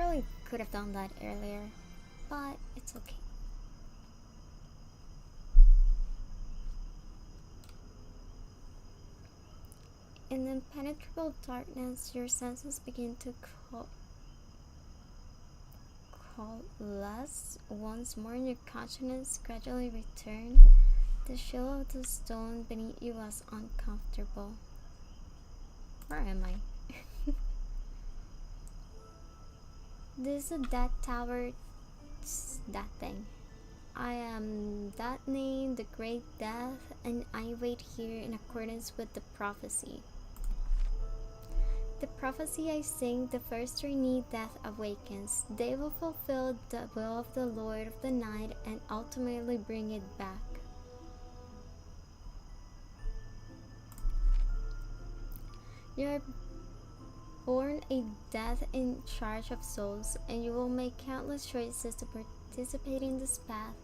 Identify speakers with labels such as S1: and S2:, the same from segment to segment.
S1: really could have done that earlier, but it's okay. In impenetrable darkness, your senses begin to coalesce once more, and your consciousness gradually returns. The chill of the stone beneath you was uncomfortable. Where am I? This is that tower. That thing. I am that name, the Great Death, and I wait here in accordance with the prophecy. The prophecy I sing, the first trainee death awakens. They will fulfill the will of the Lord of the Night and ultimately bring it back. You are born a death in charge of souls, and you will make countless choices to participate in this path.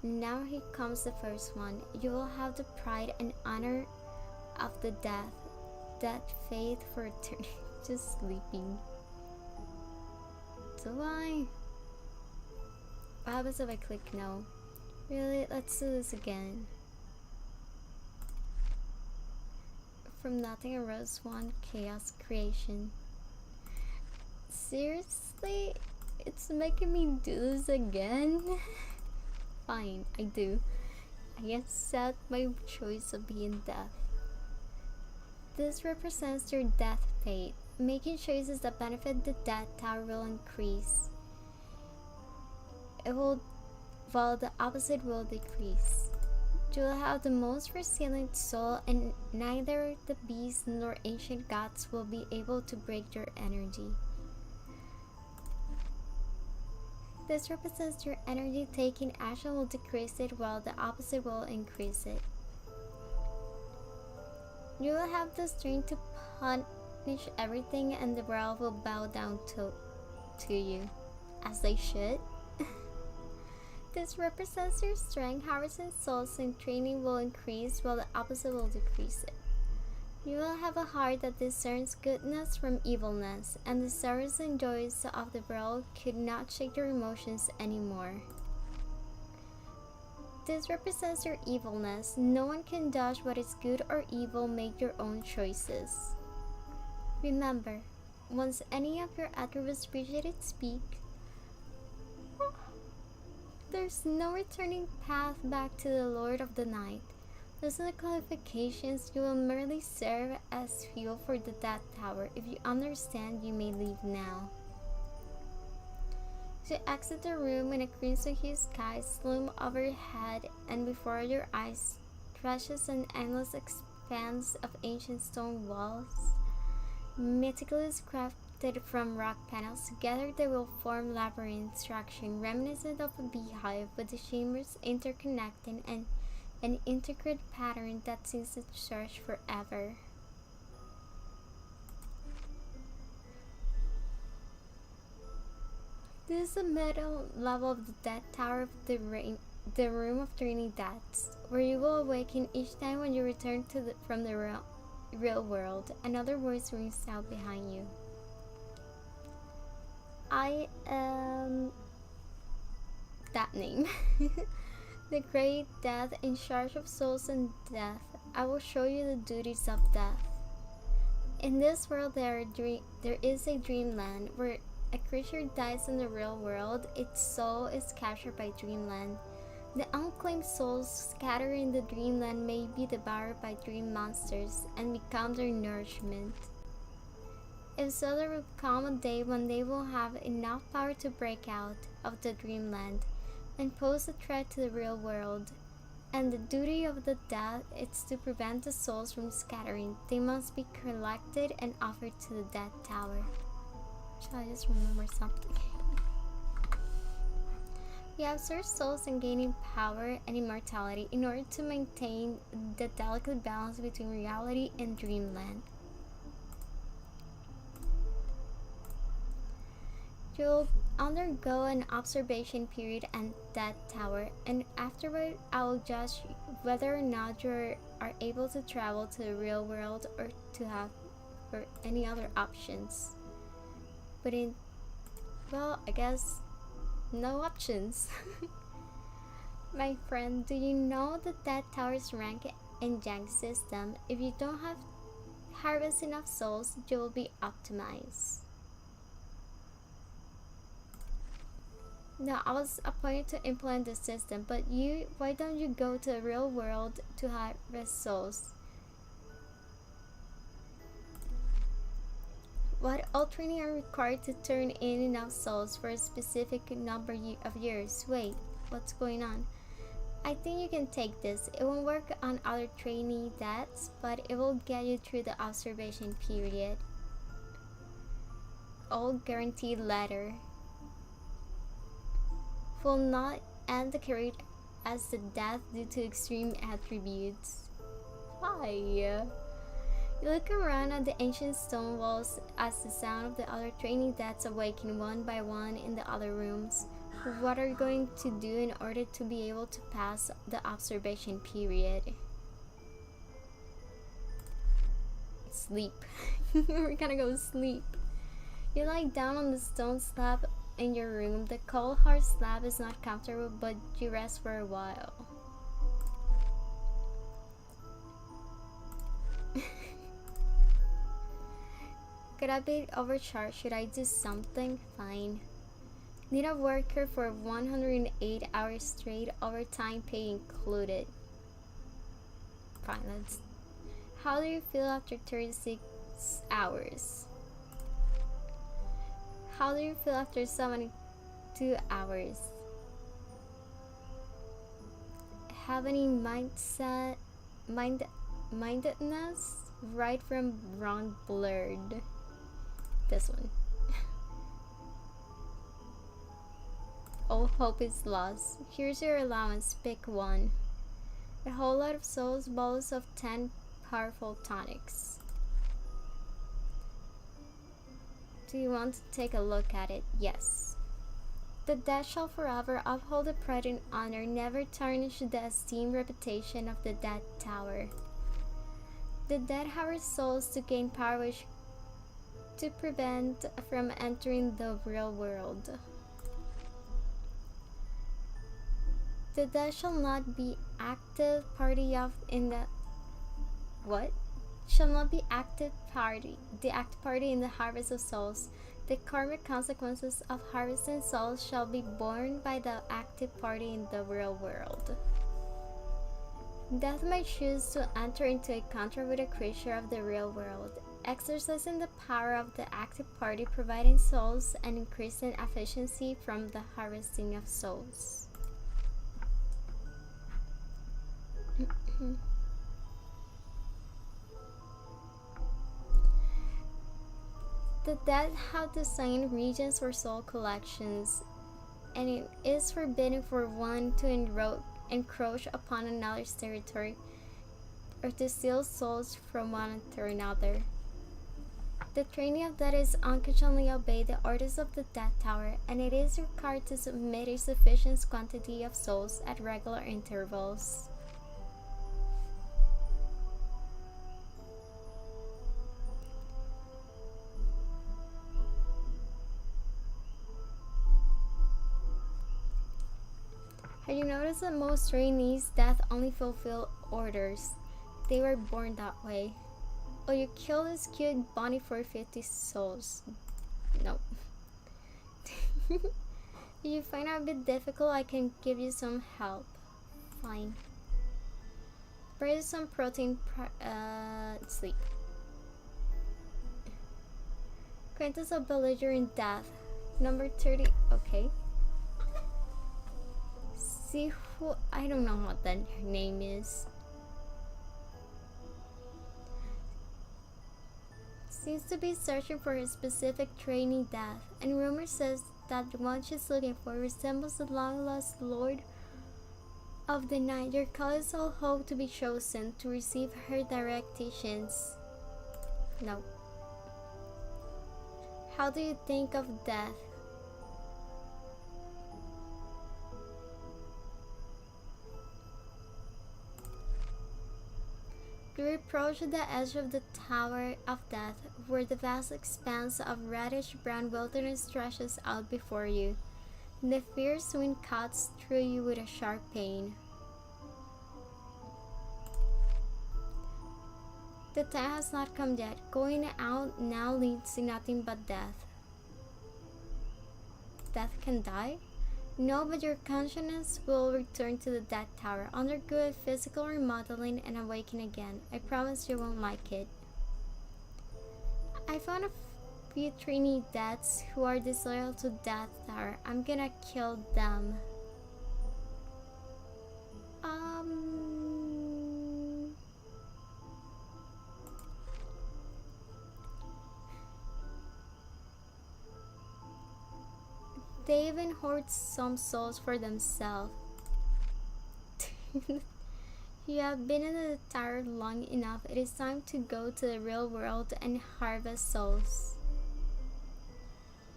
S1: Now here comes the first one. You will have the pride and honor of the death, that faith for eternity. Just sleeping. Do I? What happens if I click no? Really? Let's do this again. From nothing arose one chaos creation. Seriously? It's making me do this again? Fine, I do. I accept my choice of being death. This represents your death fate. Making choices that benefit the death tower will increase. While the opposite will decrease. You will have the most resilient soul, and neither the beasts nor ancient gods will be able to break your energy. This represents your energy taking action will decrease it, while the opposite will increase it. You will have the strength to punish everything, and the world will bow down to you, as they should. This represents your strength, harvesting souls and training will increase, while the opposite will decrease it. You will have a heart that discerns goodness from evilness, and the sorrows and joys of the world could not shake your emotions anymore. This represents your evilness. No one can judge what is good or evil. Make your own choices. Remember, once any of your attributes reach its peak, there's no returning path back to the Lord of the Night. Those are the qualifications. You will merely serve as fuel for the Death Tower. If you understand, you may leave now. You exit the room when a crimson hue sky looms overhead, and before your eyes stretches an endless expanse of ancient stone walls, mythically crafted from rock panels. Together they will form labyrinth structure reminiscent of a beehive, with the chambers interconnecting and an intricate pattern that seems to stretch forever. This is the middle level of the Death Tower of the Room of Training Deaths, where you will awaken each time when you return from the real world. Another voice rings out behind you. I am that name. The Great Death, in charge of souls and death. I will show you the duties of death. In this world there is a dreamland where a creature dies in the real world. Its soul is captured by dreamland. The unclaimed souls scattered in the dreamland may be devoured by dream monsters and become their nourishment. If so, there will come a day when they will have enough power to break out of the dreamland and pose a threat to the real world. And the duty of the death is to prevent the souls from scattering. They must be collected and offered to the Death Tower. Shall I just remember something? You have searched souls and gaining power and immortality in order to maintain the delicate balance between reality and dreamland. You'll undergo an observation period and Death Tower, and afterward I will judge whether or not you are able to travel to the real world or any other options. But in Well, I guess no options. My friend, do you know that that tower's rank in ENG system? If you don't have harvest enough souls, you will be optimized. No, I was appointed to implement the system, but why don't you go to the real world to harvest souls? What all training are required to turn in enough souls for a specific number of years? Wait, what's going on? I think you can take this. It won't work on other trainee deaths, but it will get you through the observation period. All guaranteed letter. Will not end the career as the death due to extreme attributes. Why? You look around at the ancient stone walls as the sound of the other training deaths awaken one by one in the other rooms. What are you going to do in order to be able to pass the observation period? Sleep. We're gonna go sleep. You lie down on the stone slab in your room. The cold hard slab is not comfortable, but you rest for a while. Could I be overcharged? Should I do something? Fine. Need a worker for 108 hours straight, overtime pay included. Fine, let's. How do you feel after 36 hours? How do you feel after 72 hours? Have any mindedness? Right from wrong blurred. This one. All hope is lost. Here's your allowance. Pick one. A whole lot of souls, bottles of 10 powerful tonics. Do you want to take a look at it? Yes. The dead shall forever uphold the pride and honor, never tarnish the esteemed reputation of the dead tower. The dead harvest souls to gain power which to prevent from entering the real world. The dead shall not be active party in the what? Shall not be active party. The active party in the harvest of souls. The karmic consequences of harvesting souls shall be borne by the active party in the real world. Death might choose to enter into a contract with a creature of the real world, exercising the power of the active party, providing souls and increasing efficiency from the harvesting of souls. The dead have designed regions for soul collections, and it is forbidden for one to encroach upon another's territory or to steal souls from one to another. The training of dead is unconditionally obey the orders of the death tower, and it is required to submit a sufficient quantity of souls at regular intervals. Have you noticed that most trainees' death only fulfill orders? They were born that way. Oh, you kill this cute bunny for 50 souls. No. If you find it a bit difficult, I can give you some help. Fine. Bring some protein, sleep. Acquaintance of belligerent death. Number 30, okay. See who, I don't know what that name is. Seems to be searching for a specific training death, and rumor says that the one she's looking for resembles the long-lost Lord of the Night. Your colossal hope to be chosen to receive her direct teachings. No. How do you think of death? You approach the edge of the Tower of Death, where the vast expanse of reddish-brown wilderness stretches out before you. The fierce wind cuts through you with a sharp pain. The time has not come yet. Going out now leads to nothing but death. Death can die? No, but your consciousness will return to the Death Tower, undergo physical remodeling, and awaken again. I promise you won't like it. I found a few trainee deaths who are disloyal to Death Tower. I'm gonna kill them. They even hoard some souls for themselves. You have been in the tower long enough. It is time to go to the real world and harvest souls.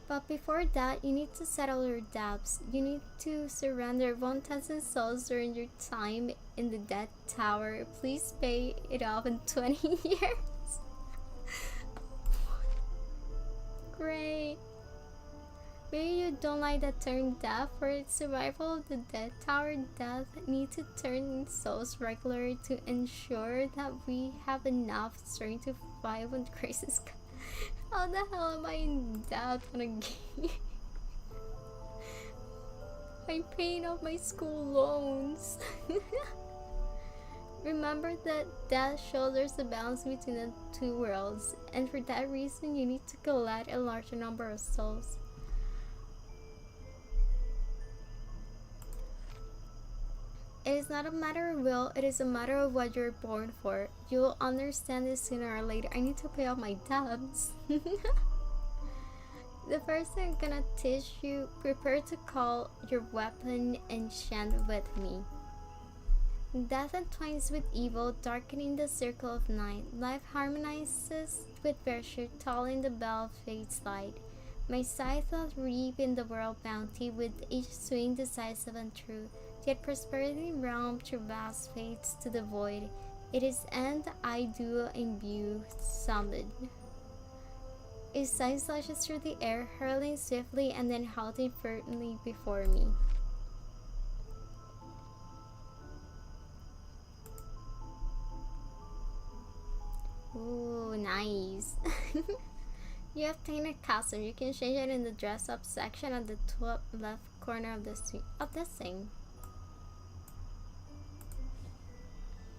S1: But before that, you need to settle your debts. You need to surrender 1,000 souls during your time in the Death Tower. Please pay it off in 20 years. Great. Maybe you don't like the term death. For its survival of the Death Tower, death need to turn in souls regularly to ensure that we have enough strength to fight when crisis comes. How the hell am I in debt on a game? I'm paying off my school loans. Remember that death shoulders the balance between the two worlds, and for that reason you need to collect a larger number of souls. It is not a matter of will, it is a matter of what you're born for. You will understand this sooner or later. I need to pay off my debts. The first thing I'm gonna teach you, prepare to call your weapon enchant with me. Death entwines with evil, darkening the circle of night. Life harmonizes with virtue, tolling the bell of fate's light. My scythe doth reap in the world bounty, with each swing decisive and true. Yet prosperity realm through vast fates to the void. It is end I do imbue summon. A scythe slashes through the air, hurling swiftly and then halting firmly before me. Ooh, nice. You have obtained a custom. You can change it in the dress up section at the top left corner of this thing.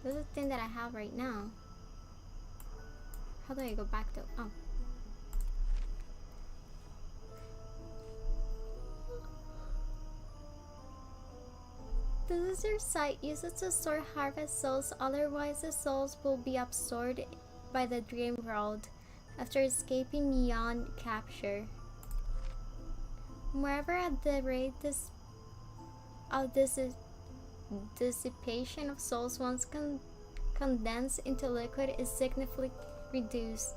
S1: This is the thing that I have right now. How do I go back though? Oh. This is your site. Use it to store harvest souls, otherwise the souls will be absorbed by the dream world after escaping beyond capture. Moreover, at the rate of this dissipation of souls once condensed into liquid is significantly reduced.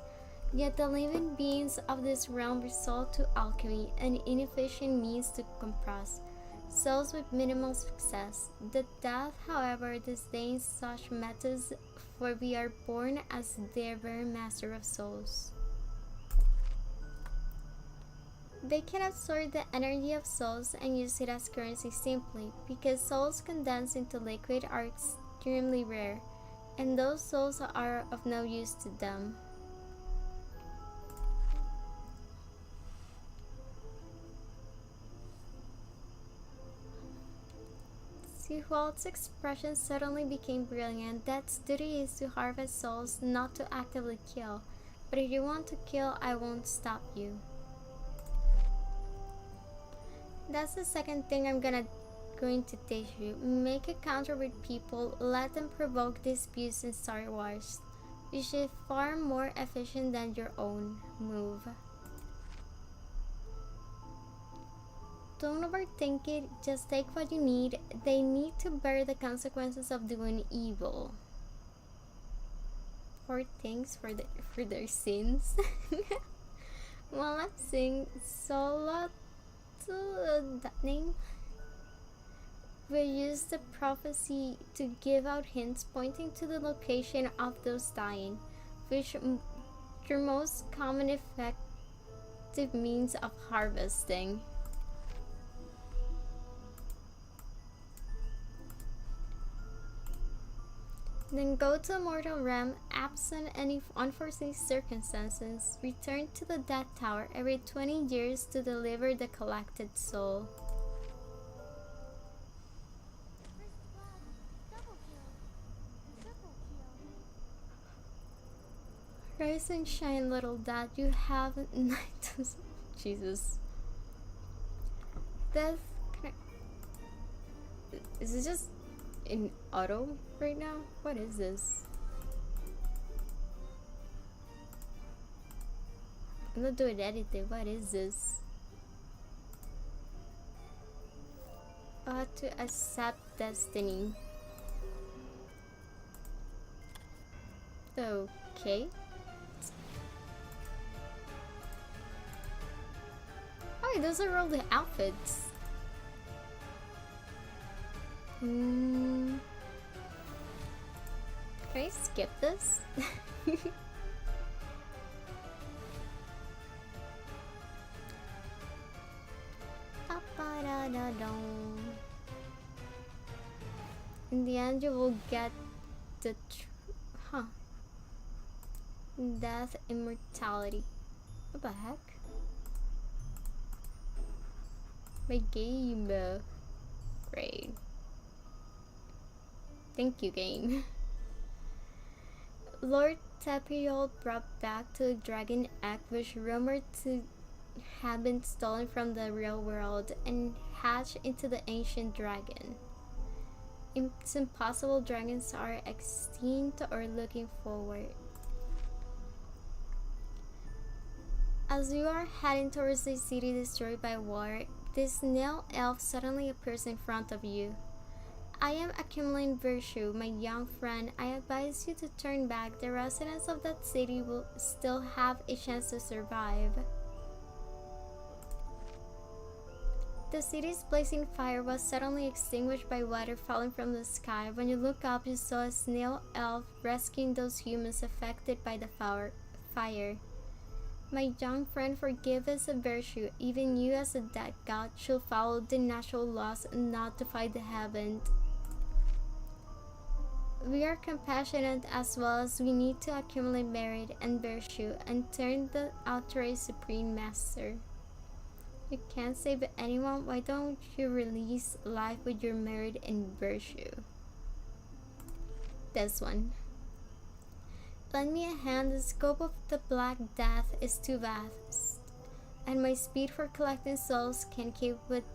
S1: Yet the living beings of this realm resort to alchemy, an inefficient means to compress souls with minimal success. The death, however, disdains such methods, for we are born as their very master of souls. They can absorb the energy of souls and use it as currency simply because souls condensed into liquid are extremely rare, and those souls are of no use to them. Sihualt's expression suddenly became brilliant. Death's duty is to harvest souls, not to actively kill. But if you want to kill, I won't stop you. That's the second thing I'm going to teach you. Make a counter with people. Let them provoke disputes in Star Wars, which is far more efficient than your own move. Don't overthink it, just take what you need. They need to bear the consequences of doing evil. Poor things for their sins. Well, let's sing solo to that name. We use the prophecy to give out hints pointing to the location of those dying, which your most common effective means of harvesting. Then go to the mortal realm, absent any unforeseen circumstances. Return to the Death Tower every 20 years to deliver the collected soul. Rise and shine, little dad. You have night. Jesus. Death. Is it just in auto right now? What is this? I'm not doing anything. What is this? I have to accept destiny. Okay. Oh, those are all the outfits. Can I skip this? In the end, you will get the death immortality. What the heck? My game. Great. Thank you, game. Lord Tapiol brought back to the dragon egg, which rumored to have been stolen from the real world and hatched into the ancient dragon. It's impossible dragons are extinct or looking forward. As you are heading towards the city destroyed by war, this snail elf suddenly appears in front of you. I am accumulating virtue, my young friend. I advise you to turn back. The residents of that city will still have a chance to survive. The city's blazing fire was suddenly extinguished by water falling from the sky. When you look up, you saw a snail elf rescuing those humans affected by the fire. My young friend, forgive is a virtue. Even you as a dead god should follow the natural laws and not defy the heavens. We are compassionate as well as we need to accumulate merit and virtue and turn the outraged supreme master. You can't save anyone, why don't you release life with your merit and virtue? This one. Lend me a hand, the scope of the Black Death is too vast, and my speed for collecting souls can keep with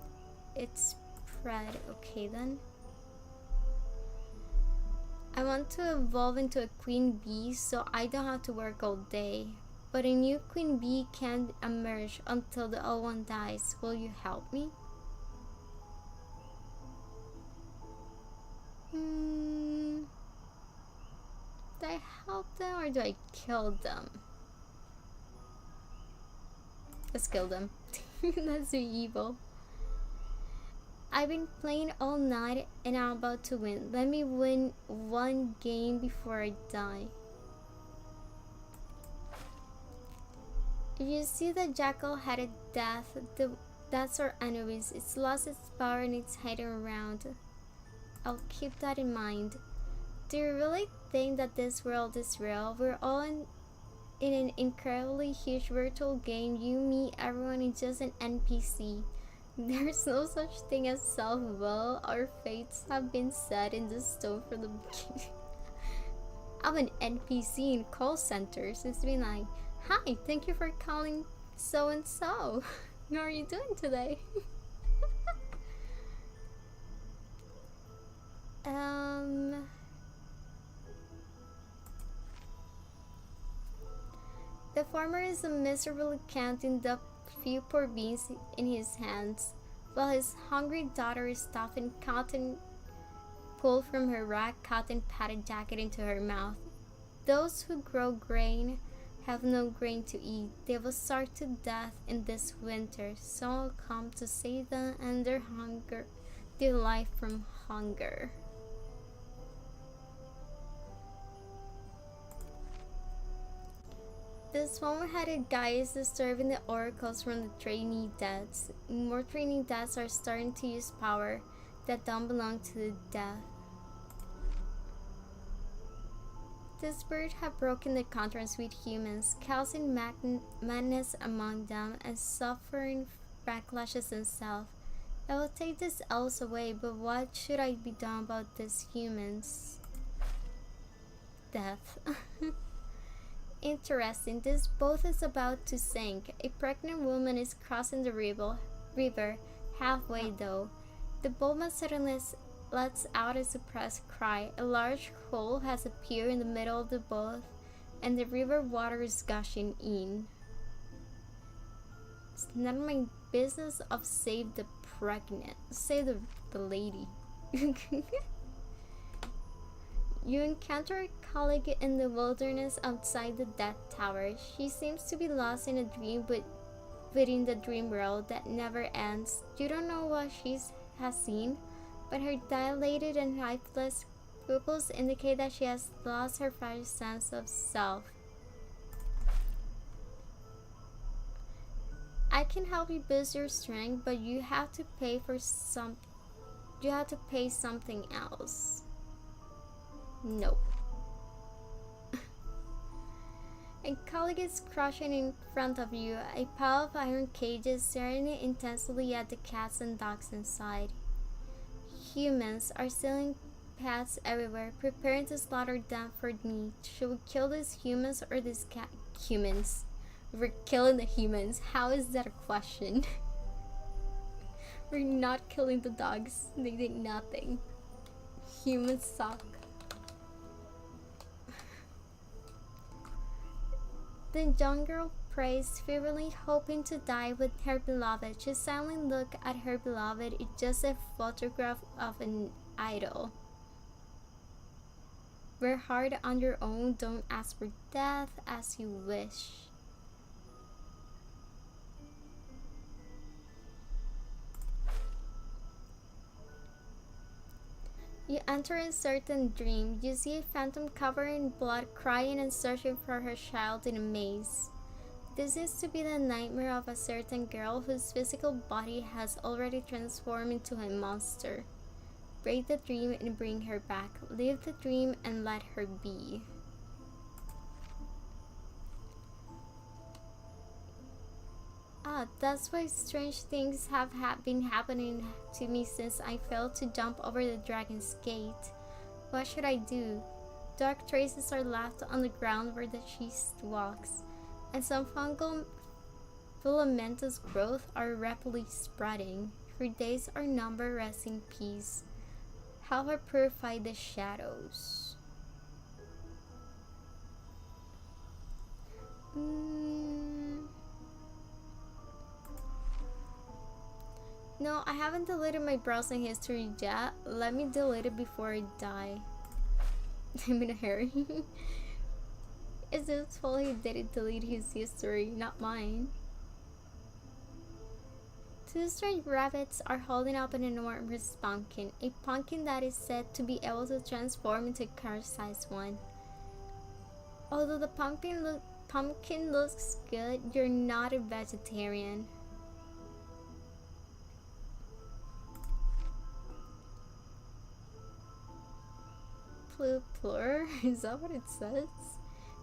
S1: its spread. Okay then. I want to evolve into a queen bee so I don't have to work all day. But a new queen bee can't emerge until the old one dies. Will you help me? Do I help them or do I kill them? Let's kill them. Let's be evil. I've been playing all night and I'm about to win. Let me win one game before I die. If you see the jackal-headed death, that's our enemies. It's lost its power and it's hiding around. I'll keep that in mind. Do you really think that this world is real? We're all in an incredibly huge virtual game. You, me, everyone is just an NPC. There's no such thing as self-will. Our fates have been set in the stone from the beginning. I'm an NPC in call centers. It's been like, hi, thank you for calling so-and-so. How are you doing today? The farmer is miserably counting the few poor beans in his hands, while his hungry daughter is stuffing cotton pulled from her rag cotton padded jacket into her mouth. Those who grow grain have no grain to eat. They will starve to death in this winter. Someone will come to save them and their hunger. the life from hunger. This one-headed guy is disturbing the oracles from the trainee deaths. More trainee deaths are starting to use power that don't belong to the death. This bird have broken the contrast with humans, causing madness among them and suffering backlashes themselves. I will take these elves away, but what should I be done about these humans? Death. Interesting, this boat is about to sink. A pregnant woman is crossing the river halfway though. The boatman suddenly lets out a suppressed cry. A large hole has appeared in the middle of the boat and the river water is gushing in. It's not my business of save the lady. You encounter a colleague in the wilderness outside the Death Tower. She seems to be lost in a dream within the dream world that never ends. You don't know what she has seen, but her dilated and lifeless pupils indicate that she has lost her fragile sense of self. I can help you boost your strength, but you have to pay something else. Nope. A colleague is crouching in front of you, a pile of iron cages staring intensely at the cats and dogs inside. Humans are stealing pets everywhere, preparing to slaughter them for meat. Should we kill these humans or these humans? We're killing the humans. How is that a question? We're not killing the dogs. They did nothing. Humans suck. The young girl prays, fervently hoping to die with her beloved. She silently looks at her beloved. It's just a photograph of an idol. Wear hard on your own. Don't ask for death as you wish. You enter a certain dream. You see a phantom covered in blood crying and searching for her child in a maze. This is to be the nightmare of a certain girl whose physical body has already transformed into a monster. Break the dream and bring her back. Live the dream and let her be. That's why strange things have been happening to me since I failed to jump over the dragon's gate. What should I do? Dark traces are left on the ground where the cheese walks, and some fungal filamentous growth are rapidly spreading. Her days are numbered. Rest in peace. How I purified the shadows. No, I haven't deleted my browsing history yet. Let me delete it before I die. I'm in a hurry. It's his fault he didn't delete his history, not mine. Two stray rabbits are holding up an enormous pumpkin. A pumpkin that is said to be able to transform into a car-sized one. Although the pumpkin looks good, you're not a vegetarian. Plur? Is that what it says?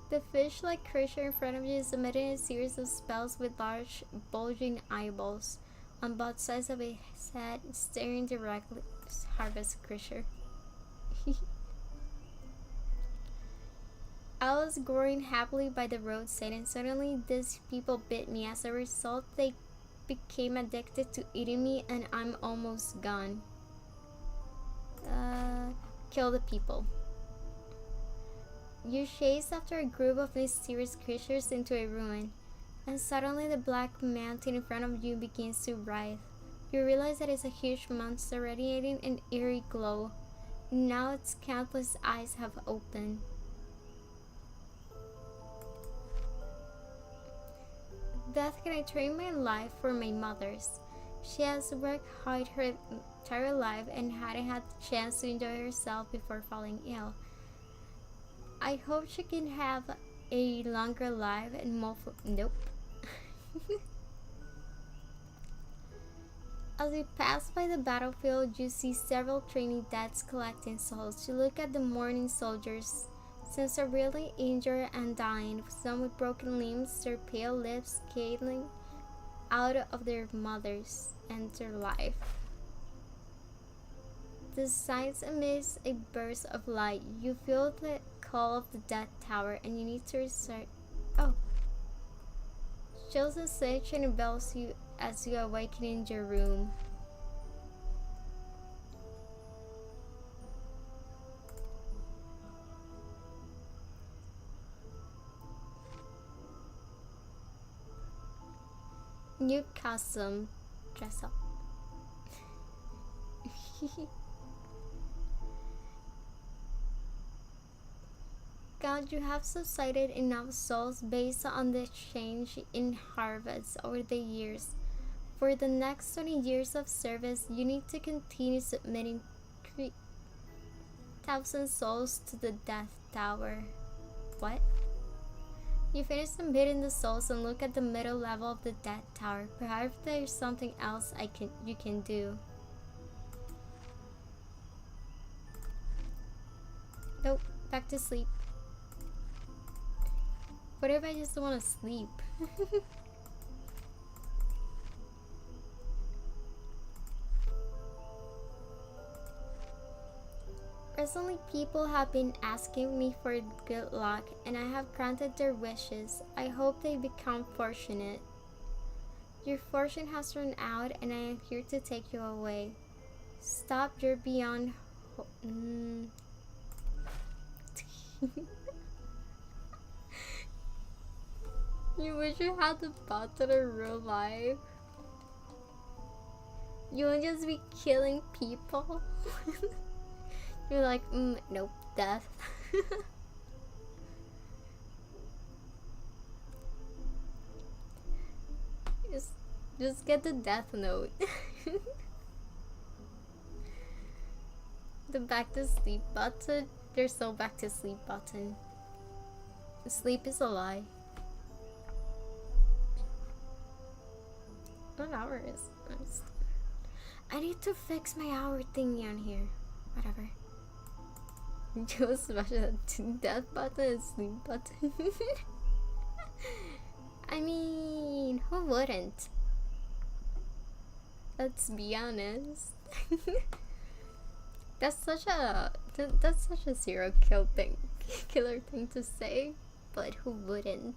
S1: The fish-like creature in front of you is emitting a series of spells with large, bulging eyeballs on both sides of a head, staring directly at the harvest creature. I was goring happily by the roadside, and suddenly these people bit me. As a result, they became addicted to eating me, and I'm almost gone. Kill the people. You chase after a group of mysterious creatures into a ruin, and suddenly the black mountain in front of you begins to writhe. You realize that it's a huge monster radiating an eerie glow. Now its countless eyes have opened. Death, can I trade my life for my mother's? She has worked hard entire life and hadn't had the chance to enjoy herself before falling ill. I hope she can have a longer life and more. Nope. As we pass by the battlefield, you see several training dads collecting souls. You look at the mourning soldiers, some severely injured and dying, some with broken limbs, their pale lips scaling out of their mothers and their life. The sights amidst a burst of light. You feel the call of the death tower and you need to restart. Oh. Shows a switch and envelops you as you awaken in your room. New custom dress up. God, you have subsided enough souls based on the change in harvests over the years. For the next 20 years of service, you need to continue submitting 3,000 souls to the Death Tower. What? You finish submitting the souls and look at the middle level of the Death Tower. Perhaps there's something else you can do. Nope, back to sleep. What if I just want to sleep? Recently, people have been asking me for good luck, and I have granted their wishes. I hope they become fortunate. Your fortune has run out, and I am here to take you away. Stop, you're beyond. You wish you had the button in real life. You won't just be killing people. You're like, nope, death. just get the death note. The back to sleep button. There's no back to sleep button. Sleep is a lie. What hour is it? I need to fix my hour thingy on here. Whatever. Just smash that death button and sleep button. I mean, who wouldn't? Let's be honest. That's such a serial killer thing to say, but who wouldn't?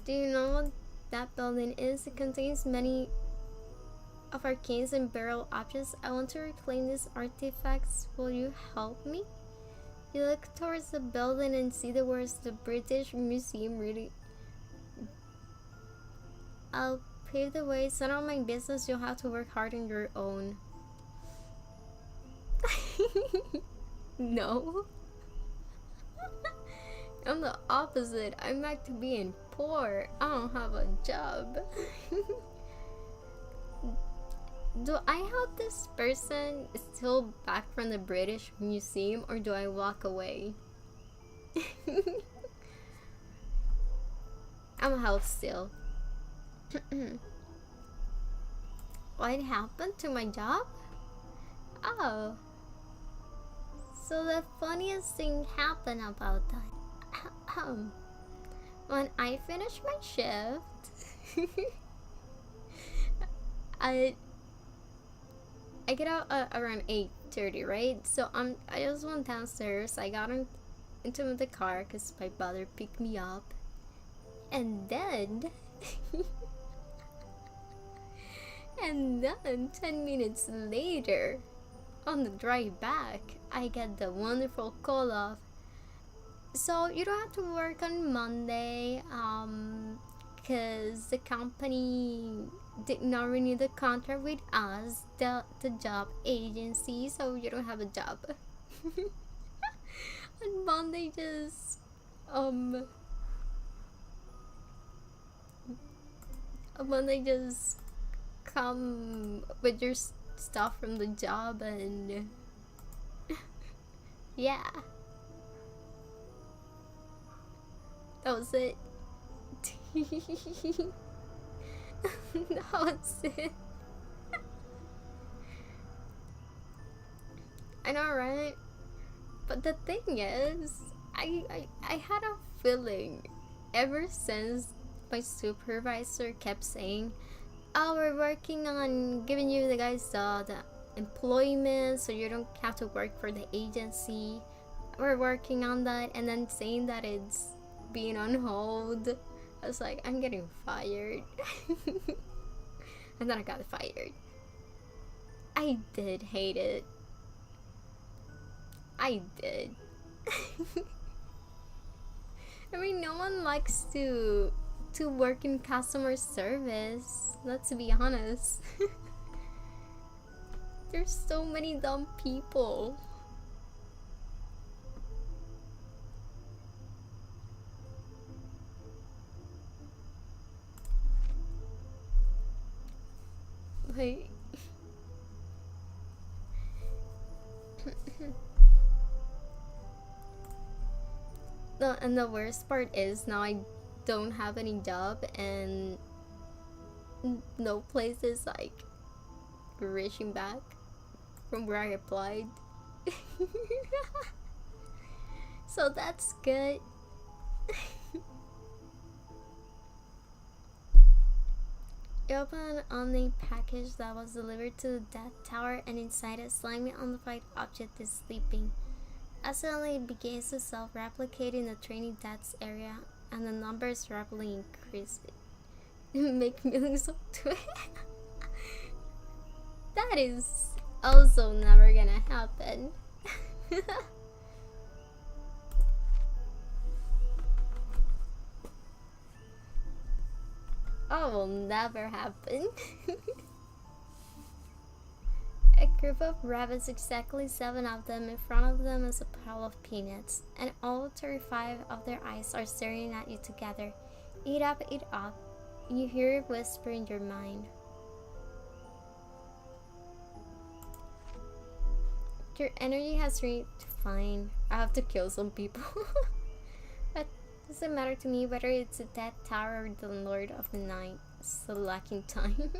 S1: Do you know what that building is? It contains many of our canes and burial objects. I want to reclaim these artifacts. Will you help me? You look towards the building and see the words the British Museum. Really, I'll pave the way. It's none of my business. You'll have to work hard on your own. No. I'm the opposite. I'm back to being poor. I don't have a job. Do I help this person steal back from the British Museum, or do I walk away? I'm help still. What happened to my job? Oh. So the funniest thing happened about that. When I finished my shift, I get out around 8:30, right? So I just went downstairs. I got into the car because my brother picked me up, and then 10 minutes later, on the drive back, I get the wonderful call of, so you don't have to work on Monday, because the company did not renew the contract with us, the job agency, so you don't have a job. And Monday just come with your stuff from the job and yeah, that was it. That was it. I know, right? But the thing is, I had a feeling ever since my supervisor kept saying, oh, we're working on giving you the guys the employment so you don't have to work for the agency. We're working on that, and then saying that it's being on hold. I was like, I'm getting fired. And then I got fired. I did hate it. I did. I mean, no one likes to work in customer service. Let's be honest. There's so many dumb people. Like no, and the worst part is now I don't have any job and no place is like reaching back from where I applied. So that's good. I opened an online package that was delivered to the Death Tower, and inside a slimy undefined object is sleeping. Accidentally, it begins to self-replicate in the training deaths area, and the numbers rapidly increase. Make millions of tweets. That is also never gonna happen. Oh, will never happen. A group of rabbits, exactly 7 of them. In front of them is a pile of peanuts, and all 35 of their eyes are staring at you together. Eat up, eat up. You hear it whisper in your mind. Your energy has reached fine. I have to kill some people. But it doesn't matter to me whether it's a Death Tower or the Lord of the Night. It's lacking time.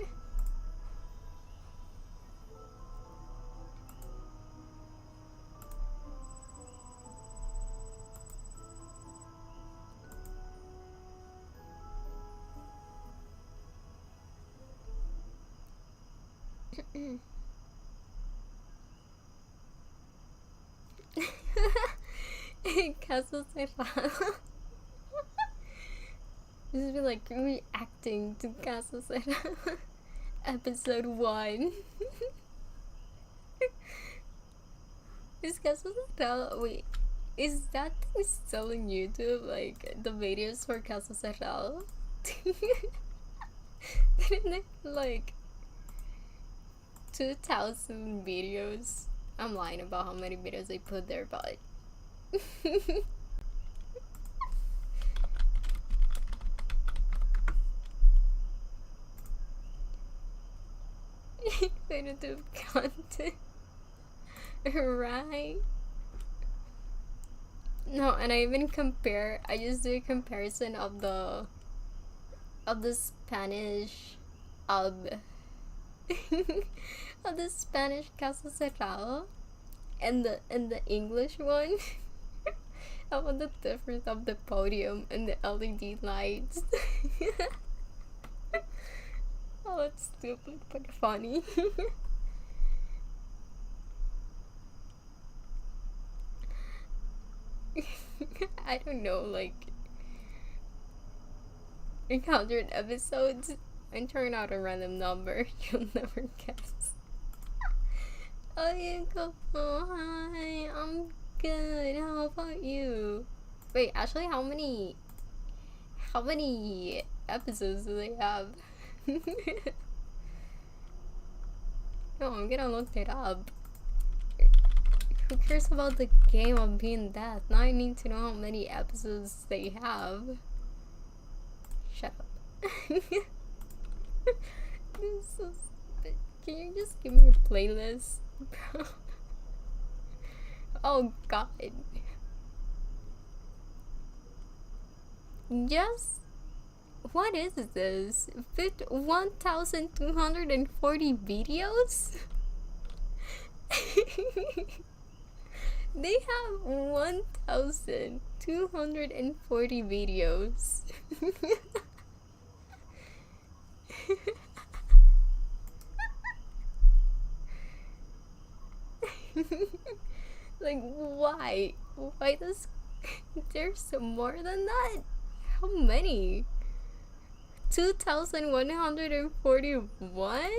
S1: Caso Cerrado. This is like reacting to Caso Cerrado. Episode 1. Is Caso Cerrado, wait, is that thing still on YouTube? Like the videos for Caso Cerrado? Didn't they like 2,000 videos? I'm lying about how many videos they put there, but creative content. Right? No, and I even compare, I just do a comparison of the Spanish of the Spanish Casa Cerrado and the English one. About the difference of the podium and the LED lights. Oh, it's stupid but funny. I don't know, like 100 episodes and turn out a random number. You'll never guess. Oh, you go. Oh, hi. I'm good. How about you? Wait, actually, how many episodes do they have? No, I'm gonna look it up. Who cares about the game of being death? Now I need to know how many episodes they have. Shut up. This is so stupid. Can you just give me a playlist, bro? Oh god. Just what is this? 1,240 videos? They have 1,240 videos. Like, why? Why does there's more than that? How many? 2,141?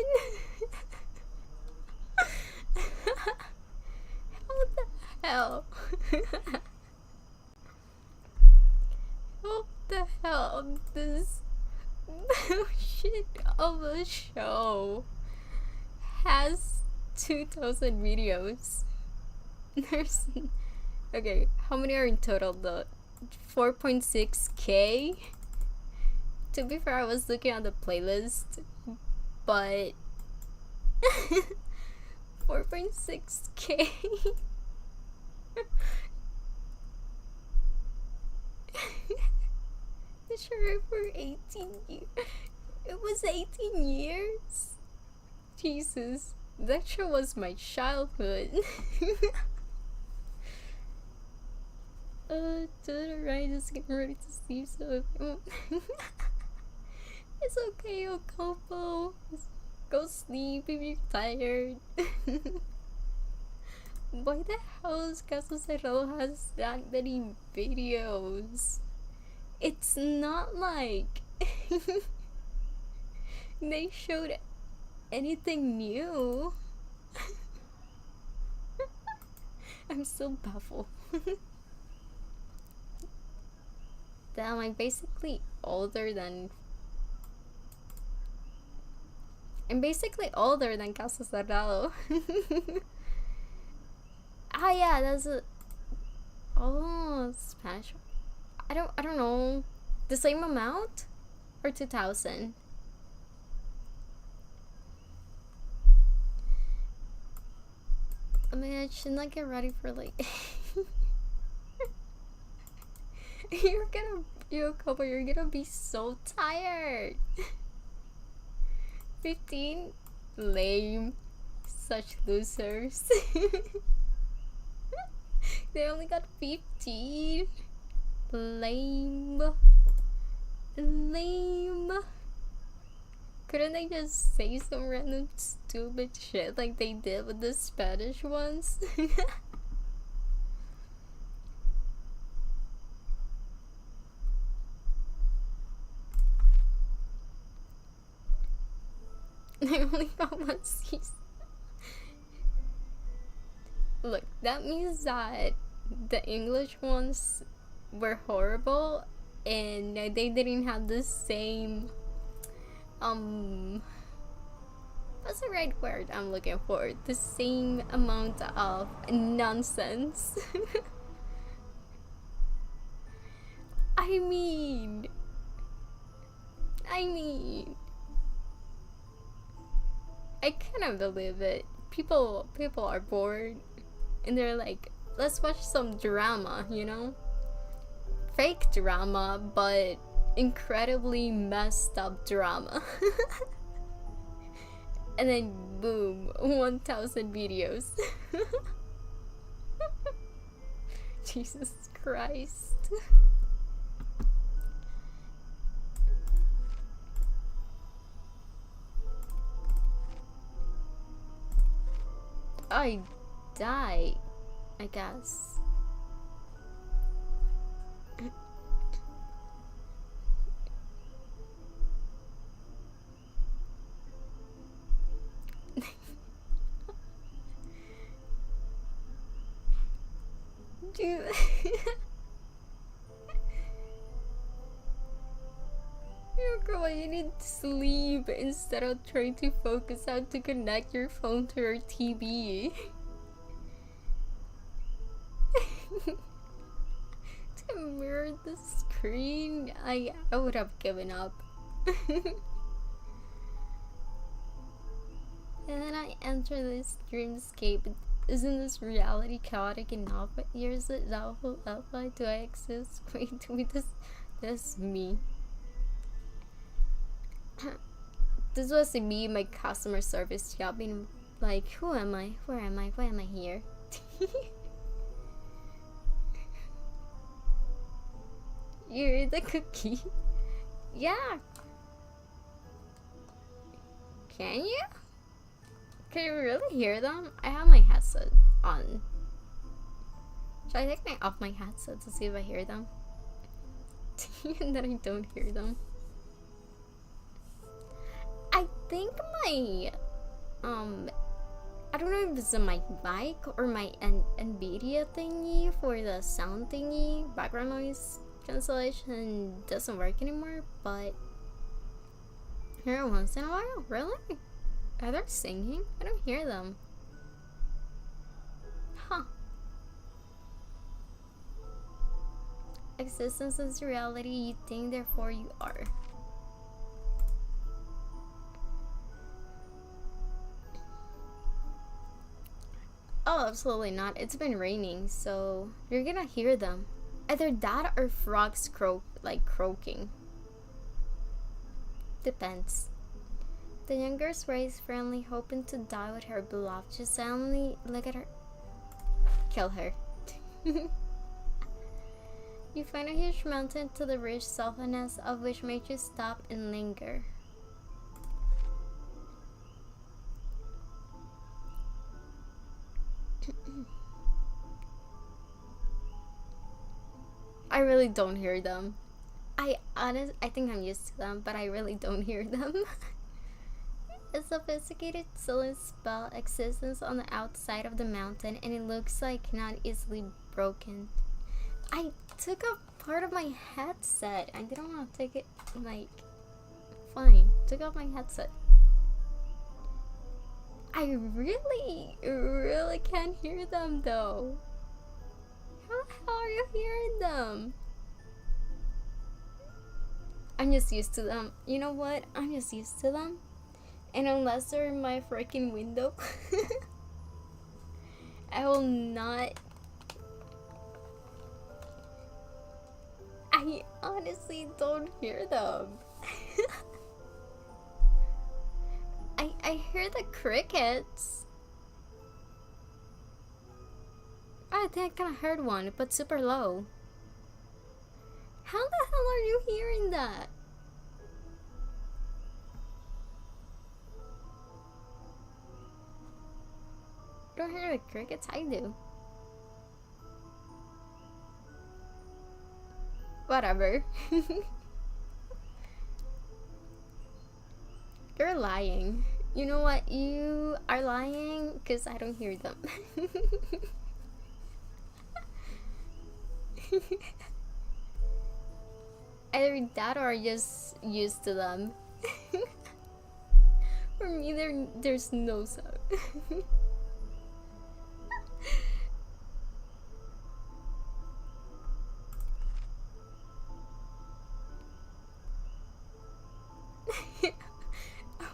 S1: How the hell? How the hell this bullshit of a show has 2,000 videos? There's okay, how many are in total though? 4.6k. To be fair, I was looking at the playlist, but 4.6k. Sure, for 18 years. It was 18 years? Jesus, that show was my childhood. To the right, just getting ready to sleep, so it's okay, Okopo. Go sleep if you're tired. Why the hell is Caso Cerrado has that many videos? It's not like they showed anything new. I'm still baffled. Damn, I'm basically older than Caso Cerrado. Ah yeah, that's a Spanish. I don't know. The same amount? Or 2,000? I mean, I should not get ready for like you're gonna be so tired. 15? Lame. Such losers. They only got 15. Lame. Couldn't they just say some random stupid shit like they did with the Spanish ones? I only got one season. Look, that means that the English ones were horrible and they didn't have the same what's the right word I'm looking for? The same amount of nonsense. I mean I cannot believe it. People are bored and they're like, let's watch some drama, you know? Fake drama, but incredibly messed up drama. And then boom, 1,000 videos. Jesus Christ. I die, I guess. Dude. Girl, you need to sleep instead of trying to focus how to connect your phone to your TV. To mirror the screen, I would have given up. And then I enter this dreamscape. Isn't this reality chaotic enough? Here's it doubtful alpha. Do I exist? Wait, this me. This was me, my customer service job, being like, who am I? Where am I? Why am I here? You're the cookie. Yeah. Can you? Can you really hear them? I have my headset on. Should I take off my headset to see if I hear them? And then I don't hear them. I think my I don't know if it's my mic or my NVIDIA thingy for the sound thingy, background noise cancellation doesn't work anymore, but here once in a while. Really? Are they singing? I don't hear them. Huh. Existence is reality you think, therefore you are. Oh, absolutely not. It's been raining, so you're gonna hear them. Either that or frogs croaking. Depends. The younger spray is friendly, hoping to die with her beloved. Just suddenly look at her. Kill her. You find a huge mountain to the rich softness of which makes you stop and linger. I really don't hear them. I think I'm used to them, but I really don't hear them. A sophisticated silent spell exists on the outside of the mountain, and it looks like not easily broken. I took off part of my headset. I didn't want to take it, fine. Took off my headset. I really can't hear them though. How the hell are you hearing them? I'm just used to them. You know what? I'm just used to them. And unless they're in my freaking window, I will not. I honestly don't hear them. I hear the crickets. I think I kind of heard one, but super low. How the hell are you hearing that? You don't hear the crickets? I do. Whatever. You're lying. You know what? You are lying because I don't hear them. Either that or just used to them. For me, there's no sound.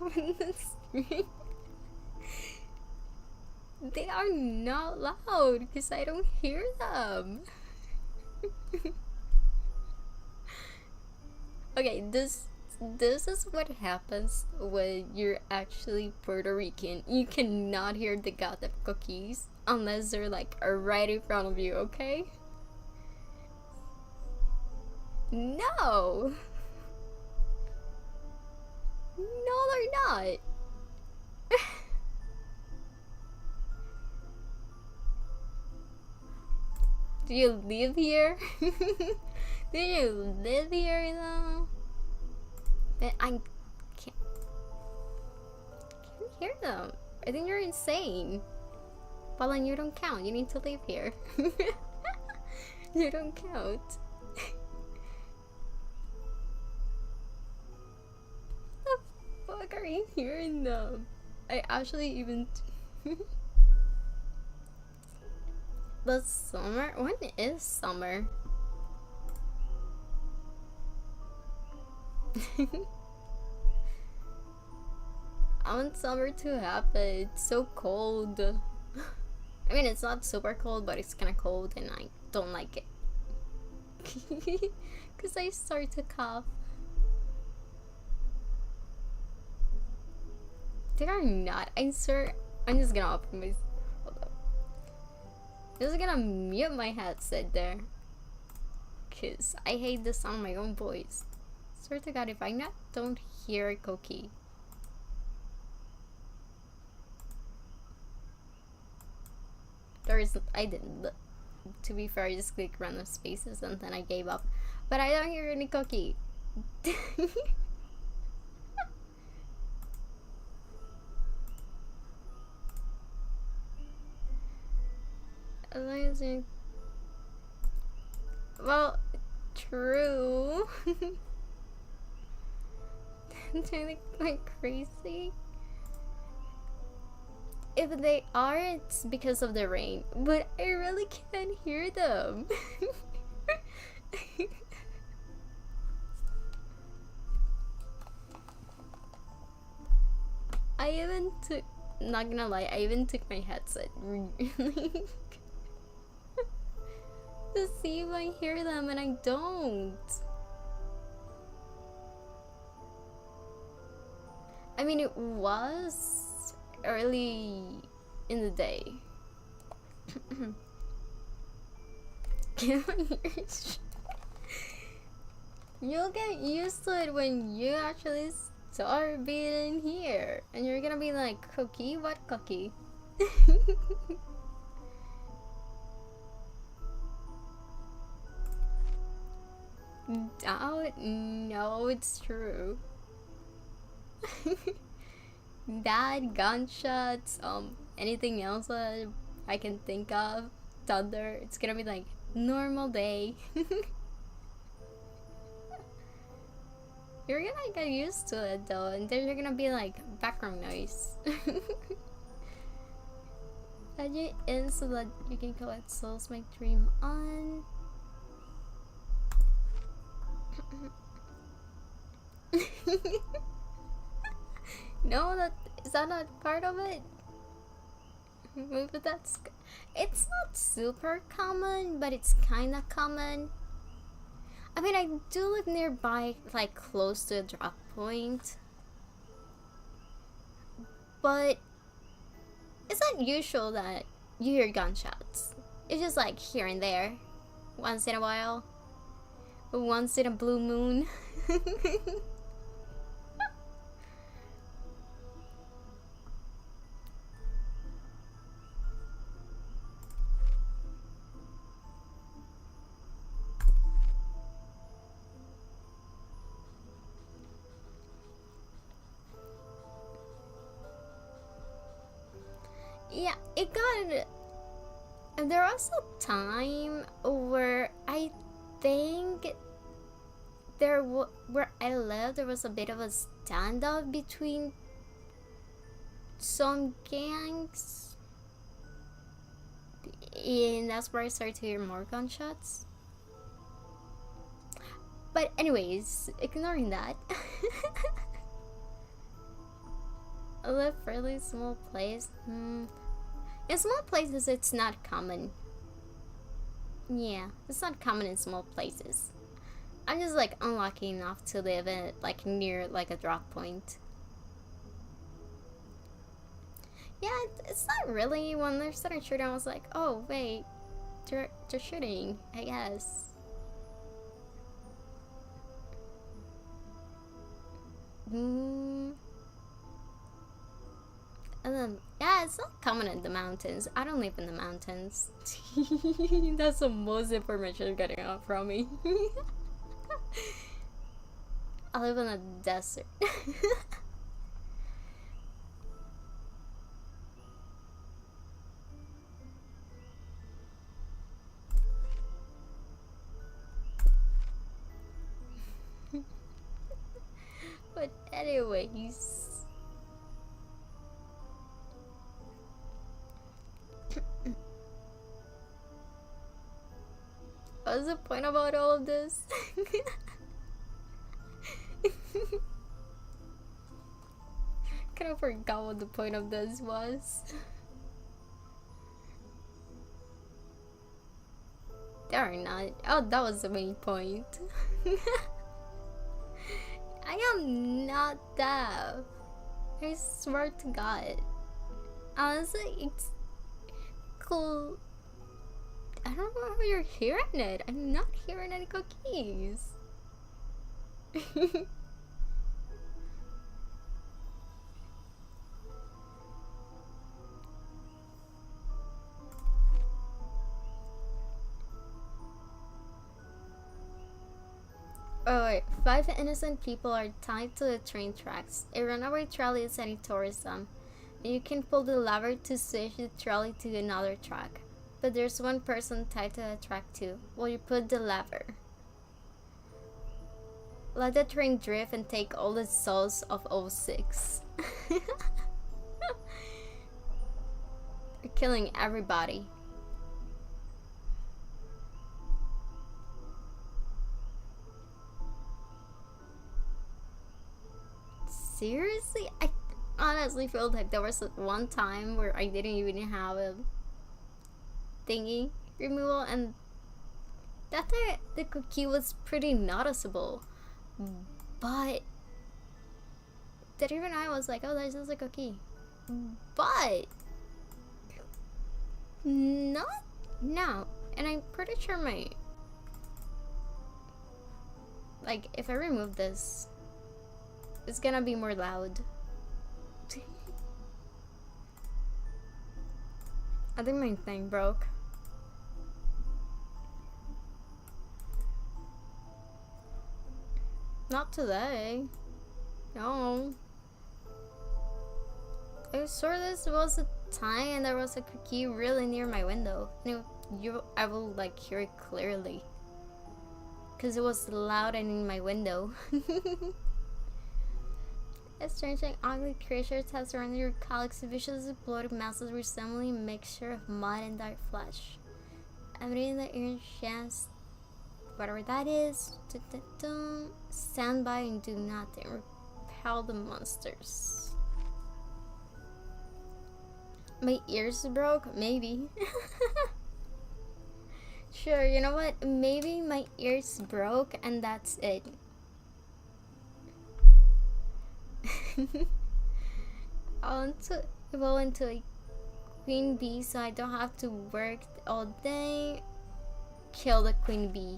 S1: On the street. They are not loud because I don't hear them. Okay, this is what happens when you're actually Puerto Rican. You cannot hear the goddamn cookies unless they're right in front of you, okay? No! No, they're not. Do you live here? Do you live here though? Then I can't hear them. I think you're insane. Well, then you don't count. You need to live here. You don't count. What the fuck are you hearing them? I actually even. The summer? When is summer? I want summer to happen. It's so cold. I mean, it's not super cold, but it's kind of cold, and I don't like it. Because I start to cough. They are not. I swear. I'm just gonna open my. Hold up. I'm just gonna mute my headset there. Because I hate the sound of my own voice. Swear to God, if I don't hear a cookie. I didn't. To be fair, I just clicked random spaces and then I gave up. But I don't hear any cookie. Amazing. Well, true. They look like crazy. If they are, it's because of the rain. But I really can't hear them. I even took, not gonna lie, I even took my headset to see if I hear them, and I don't. I mean, it was early in the day. You'll get used to it when you actually start being in here, and you're gonna be like, cookie? What cookie? No, it's true. That, gunshots, anything else that I can think of, thunder, it's gonna be like normal day. You're gonna get used to it though, and then you're gonna be like background noise. Add you in so that you can collect souls, make dream on. No, is that not part of it? Maybe it's not super common, but it's kinda common. I mean, I do live nearby, like close to a drop point, but it's not usual that you hear gunshots. It's just like here and there, once in a while, once in a blue moon. Yeah, it got. And there was a time where I think where I lived, there was a bit of a standoff between some gangs, and that's where I started to hear more gunshots. But anyways, ignoring that. I live fairly small place. In small places, it's not common. Yeah, it's not common in small places. I'm just like unlucky enough to live in like near like a drop point. Yeah, it's not really. When they're starting shooting, I was like, oh wait, they're shooting, I guess. And then, yeah, it's not common in the mountains. I don't live in the mountains. That's the most information you're getting out from me. I live in a desert. But anyways. What's the point about all of this? kind of forgot what the point of this was. They are not. Oh, that was the main point. I am not deaf. I swear to God. Honestly, it's cool. I don't know how you're hearing it. I'm not hearing any cookies. Oh wait, 5 innocent people are tied to the train tracks. A runaway trolley is heading towards them, and you can pull the lever to switch the trolley to another track. But there's one person tied to the track too. Will you pull the lever? Let the train drift and take all the souls of 06. You're killing everybody. Seriously? I honestly feel like there was one time where I didn't even have a thingy removal, and that time the cookie was pretty noticeable. But that even I was like, oh, there's just a cookie. But not now. And I'm pretty sure my, like, if I remove this, it's gonna be more loud. I think my thing broke. Not today. No. I swear this was a time and there was a cookie really near my window. And I will like hear it clearly. Because it was loud and in my window. A strange and ugly creature has surrounded your calyx, vicious bloated masses resembling a mixture of mud and dark flesh. Evident the ear chance, whatever that is, stand by and do nothing. Repel the monsters. My ears broke? Maybe. Sure, you know what? Maybe my ears broke and that's it. I want to evolve into a queen bee so I don't have to work all day. Kill the queen bee.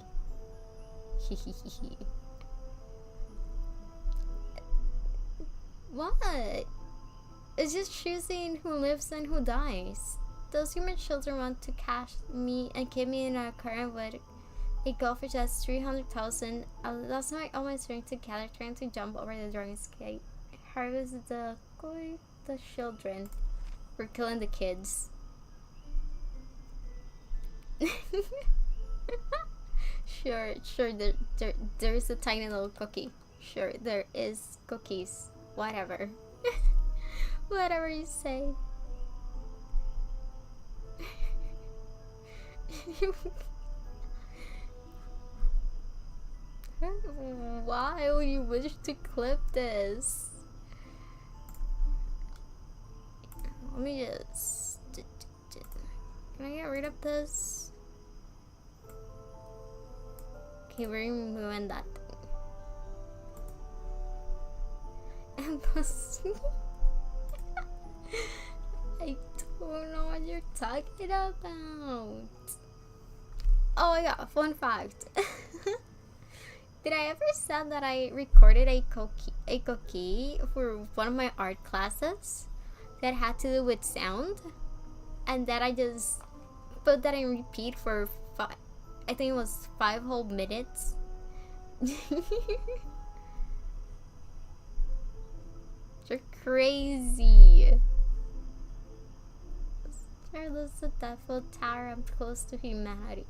S1: What? It's just choosing who lives and who dies. Those human children want to catch me and keep me in a current with a goldfish that's 300,000. I lost all my strength together trying to jump over the dragon's gate. Harvest the children. We're killing the kids. Sure, there is a tiny little cookie. Sure, there is cookies. Whatever. Whatever you say. Why would you wish to clip this? Let me just... Can I get rid of this? Okay, we're removing that thing. And plus... I don't know what you're talking about. Oh my god, fun fact. Did I ever say that I recorded a cookie for one of my art classes that had to do with sound? And that I just put that in repeat for I think it was 5 whole minutes. You're crazy. There's a devil tower. I'm close to humanity.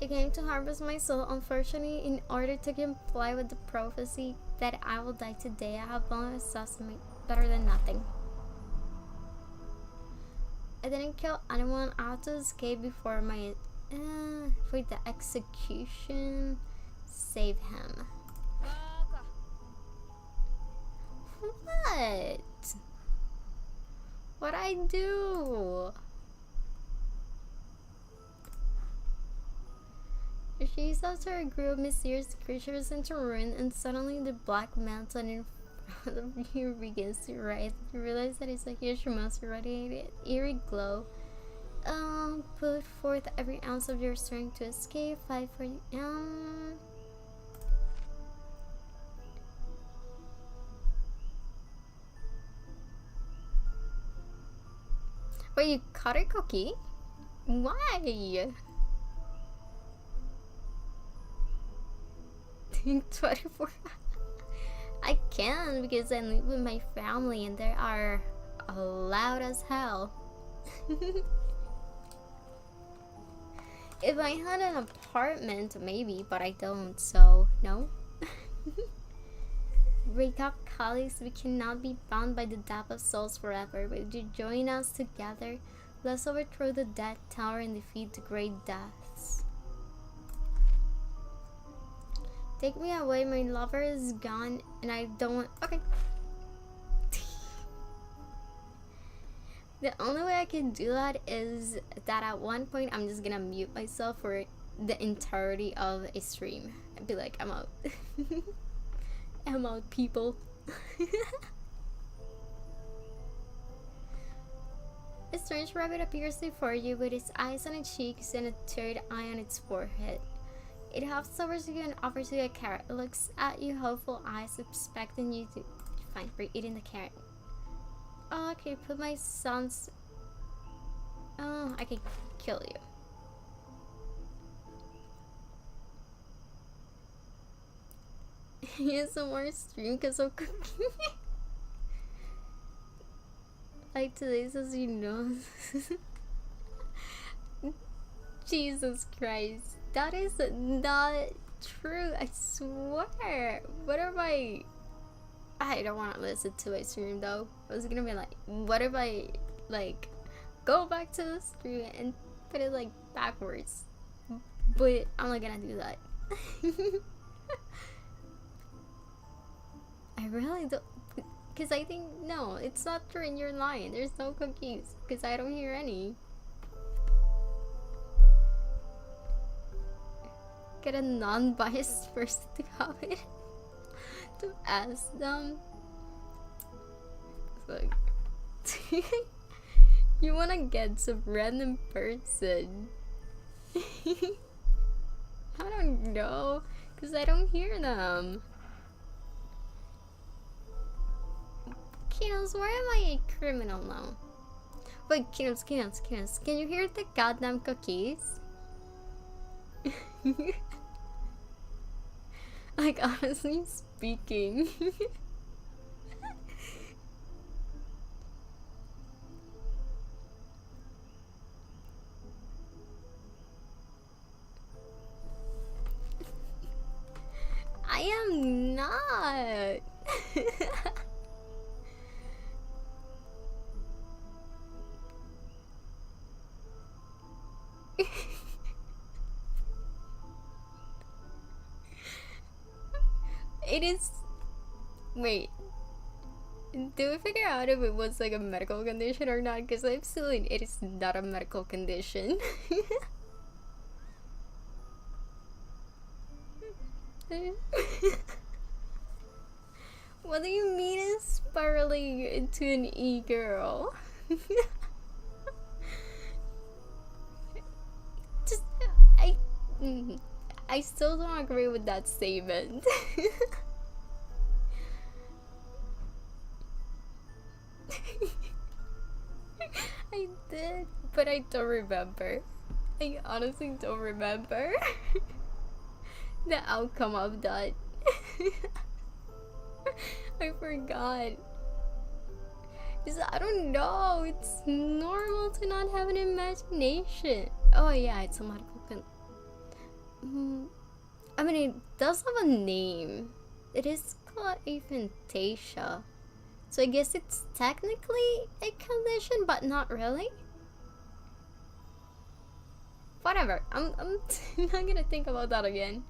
S1: It came to harvest my soul. Unfortunately, in order to comply with the prophecy that I will die today, I have blown a sesame. Better than nothing. I didn't kill anyone. I had to escape before my for the execution. Save him. What? What'd I do? She saw a group of mysterious creatures enter a room, and suddenly the black mountain in front of you begins to rise. You realize that it's a huge monster radiating eerie glow. Put forth every ounce of your strength to escape. Fight for Wait, you cut a cookie? Why? 24. I can because I live with my family and they are loud as hell. If I had an apartment, maybe, but I don't, so no. Wake up, colleagues. We cannot be bound by the death of souls forever. Would you join us together? Let's overthrow the Death Tower and defeat the great deaths. Take me away, my lover is gone and I don't. Okay. The only way I can do that is that at one point I'm just gonna mute myself for the entirety of a stream and be like, I'm out. I'm out, people. A strange rabbit appears before you with its eyes on its cheeks and a third eye on its forehead. It hops over to you and offers you a carrot. It looks at you, hopeful eyes, expecting you to. Fine, we're eating the carrot. Oh, I can put my son's. Oh, I can kill you. Here's some more stream because I'm cooking. Like today's, as you know. Jesus Christ. That is not true, I swear. What if I don't want to listen to my stream though. I was gonna be like, what if I like go back to the stream and put it like backwards? But I'm not gonna do that. I really don't, because I think, no, it's not true in your line. There's no cookies because I don't hear any. Get a non-biased person to comment to ask them. It's like you wanna get some random person. I don't know, cause I don't hear them. Kinos, why am I a criminal now? Wait, Kinos, can you hear the goddamn cookies? Like, honestly speaking. I am not. It is. Wait. Do we figure out if it was like a medical condition or not? Because I'm assuming it is not a medical condition. What do you mean it's spiraling into an e-girl? Just, I still don't agree with that statement. I did, but I don't remember. I honestly don't remember the outcome of that. I forgot. I don't know. It's normal to not have an imagination. Oh yeah, it's a medical I mean, it does have a name. It is called aphantasia. So I guess it's technically a condition, but not really. Whatever. I'm not gonna think about that again.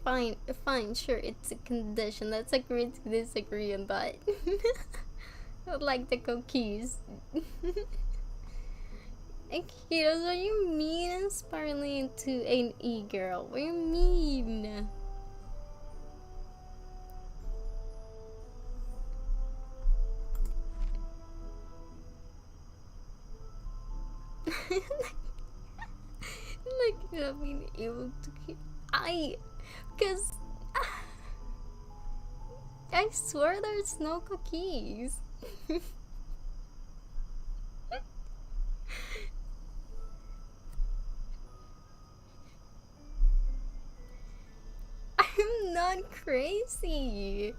S1: Fine, fine, sure, it's a condition. Let's agree to disagree on that. I like the cookies. Akitos, are you mean and spiraling into an e-girl? What do you mean? Like not being able to keep because I swear there's no cookies. I'm not crazy.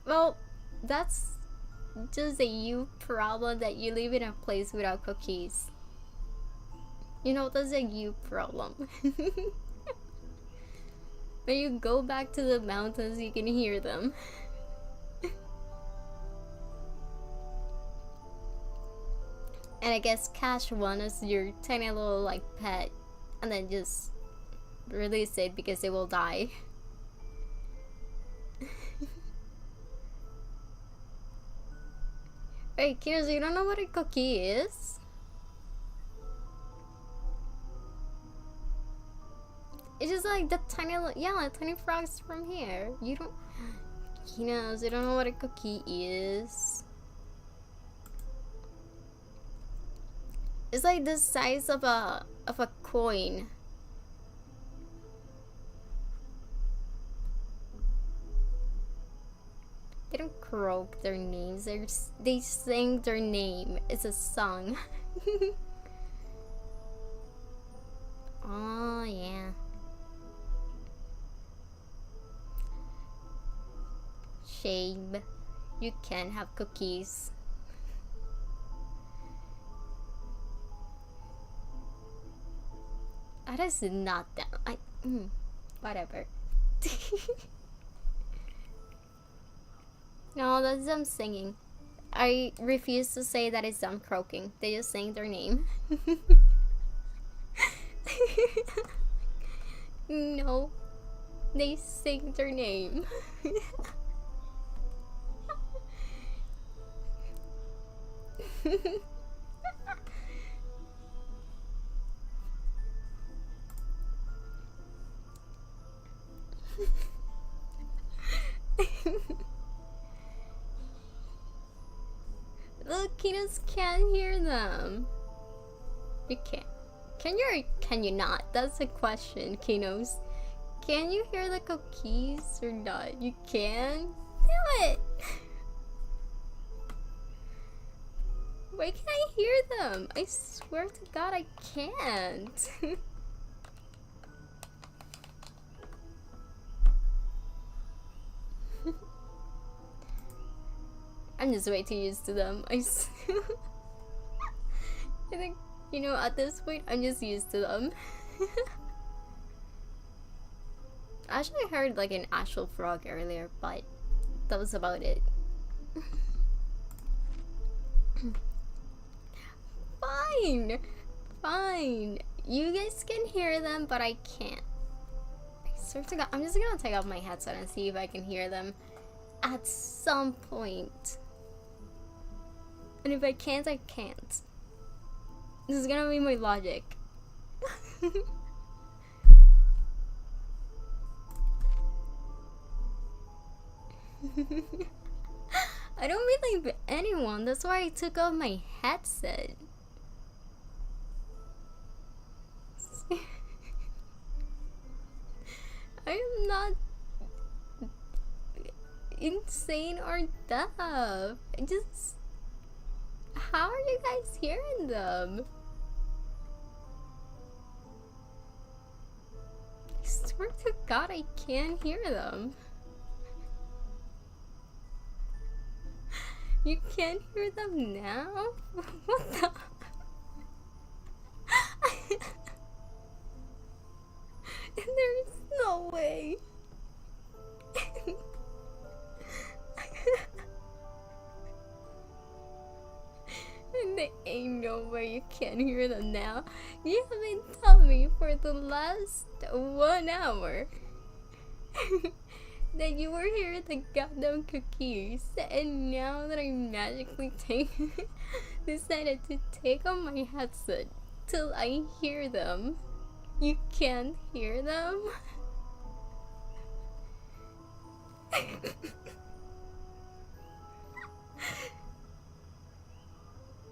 S1: Well, that's just a you problem that you live in a place without cookies. You know, that's a you problem. When you go back to the mountains, you can hear them. And I guess catch one as your tiny little like pet and then just release it because it will die. Hey kids, you don't know what a cookie is? It's just like the tiny, tiny frogs from here. You don't, you don't know what a cookie is. It's like the size of a coin. They don't croak their names. They sing their name. It's a song. Oh yeah. Shame. You can't have cookies. That is not that. Whatever. No, that's them singing. I refuse to say that it's them croaking. They just sing their name. No, they sing their name. Look, Kinos can't hear them. You can't. Can you or can you not? That's the question, Kinos. Can you hear the cookies or not? You can? Do it! Why can't I hear them? I swear to God I can't. I'm just way too used to them. I think, at this point, I'm just used to them. I actually heard like an actual frog earlier, but that was about it. Fine! Fine! You guys can hear them, but I can't. I swear to God, I'm just gonna take off my headset and see if I can hear them at some point. And if I can't, I can't. This is gonna be my logic. I don't believe anyone. That's why I took off my headset. I am not insane or deaf. I just... How are you guys hearing them? I swear to God, I can't hear them. You can't hear them now? What the? There's no way. There ain't no way you can't hear them now. You have been telling me for the last 1 hour that you were hearing the goddamn cookies, and now that I magically decided to take on my headset till I hear them, you can't hear them?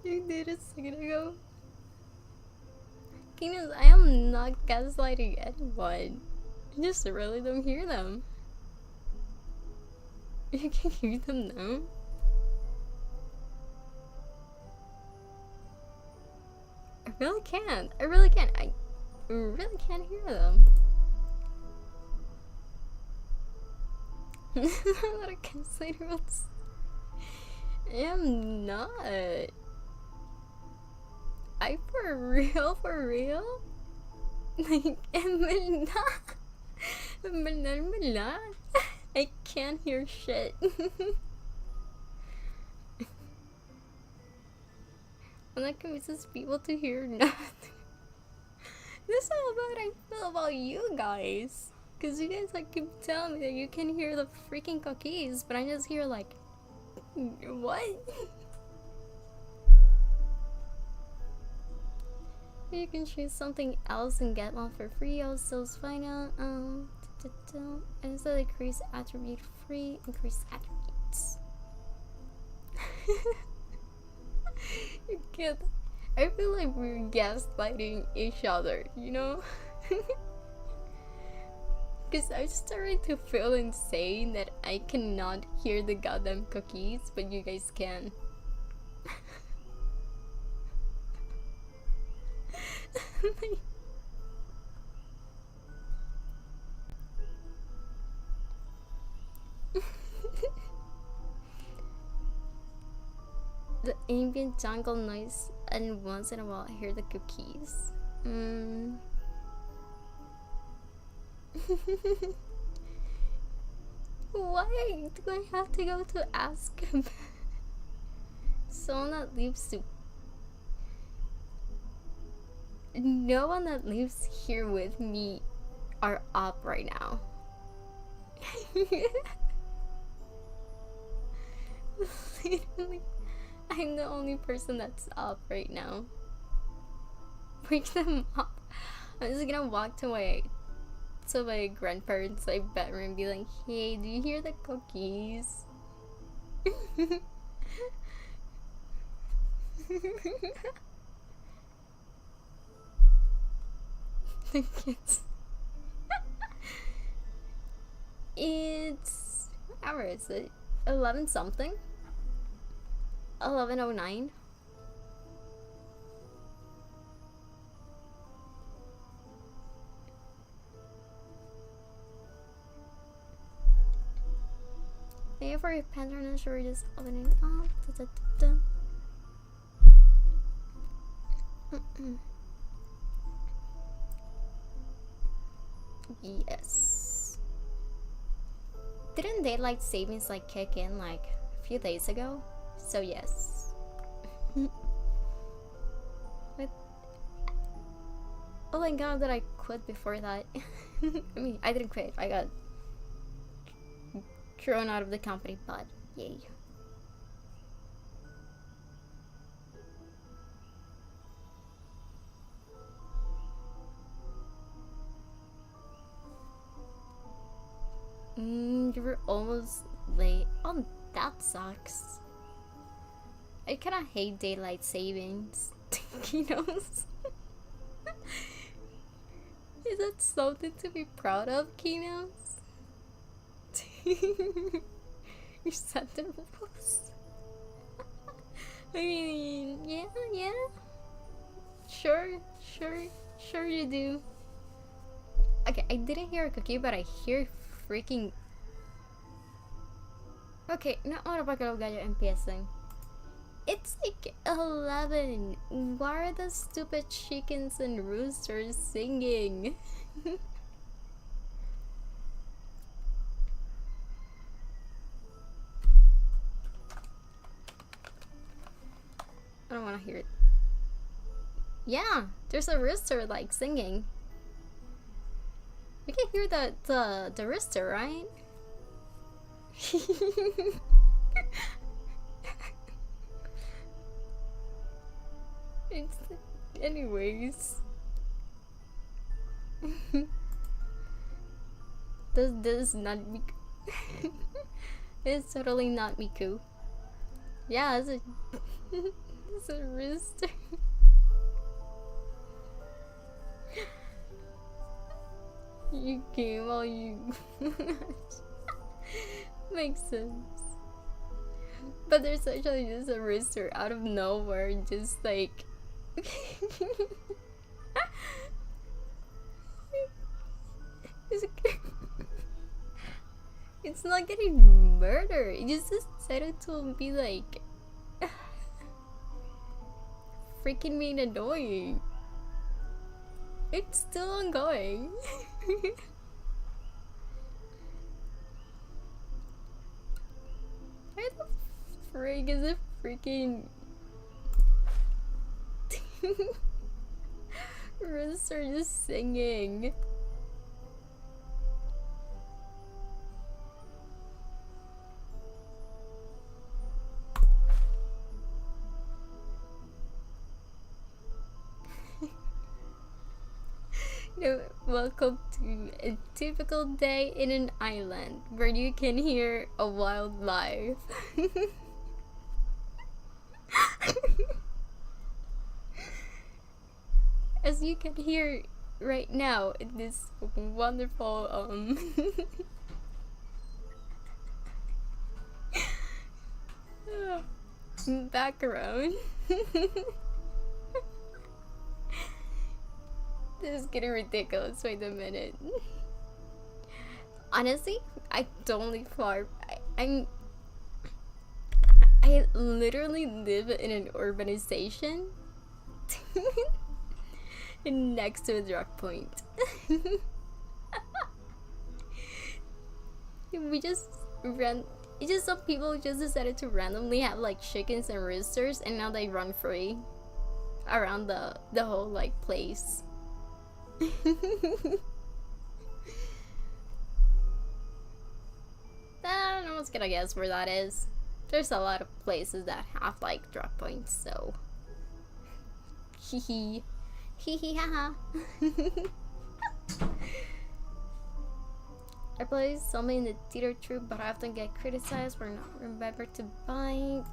S1: You did a second ago. Kingdoms, I am not gaslighting anyone. I just really don't hear them. You can hear them now? I really can't. I really can't. I really can't hear them. I'm not a gaslighter. I am not. I for real? Like, I can't hear shit. And that convinces people to hear nothing. This is how bad I feel about you guys. Cause you guys like keep telling me that you can hear the freaking cookies, but I just hear like, what? You can choose something else and get one for free. Also, find out. And so increase attribute free, increase attributes. You can't. I feel like we're gaslighting each other, you know? Because I'm starting to feel insane that I cannot hear the goddamn cookies, but you guys can. The ambient jungle noise, and once in a while I hear the cookies. Why do I have to go to ask him? Someone that lives to. No one that lives here with me are up right now. Literally, I'm the only person that's up right now. Wake them up. I'm just gonna walk to my grandparents' like bedroom and be like, hey, do you hear the cookies? The kids. It's what hour is it? 11 something? 11:09. Thank you for your patronage. We're just opening up. Yes. Didn't daylight savings like kick in like a few days ago? So yes. But oh my god, that I quit before that. I mean, I didn't quit. I got thrown out of the company, but yay. You were almost late. Oh, that sucks. I kinda hate daylight savings. You know? Is that something to be proud of, Kinos? You set the rules. I mean, yeah. Sure you do. Okay, I didn't hear a cookie, but I hear freaking. Okay, na hora pa que gallo empiecen. It's like 11. Why are the stupid chickens and roosters singing? hear it. Yeah, there's a rooster like singing. You can hear the rooster, right? It's, anyways. This is not Miku. It's totally not Miku. Yeah, it's a it's a rooster. You came while you makes sense. But there's actually just a rooster out of nowhere, just like it's not getting murdered. It just decided to be like freaking being annoying. It's still ongoing. Where the frig is it freaking rooster just singing? Welcome to a typical day in an island where you can hear a wildlife. As you can hear right now in this wonderful background. This is getting ridiculous. Wait a minute. Honestly, I don't live far. I literally live in an urbanization next to a drug point. We just ran. It's just some people just decided to randomly have like chickens and roosters, and now they run free around the whole like place. I don't know what's gonna guess where that is. There's a lot of places that have like drop points, so hee haha. I play something in the theater troupe, but I often get criticized for not remembering to buy.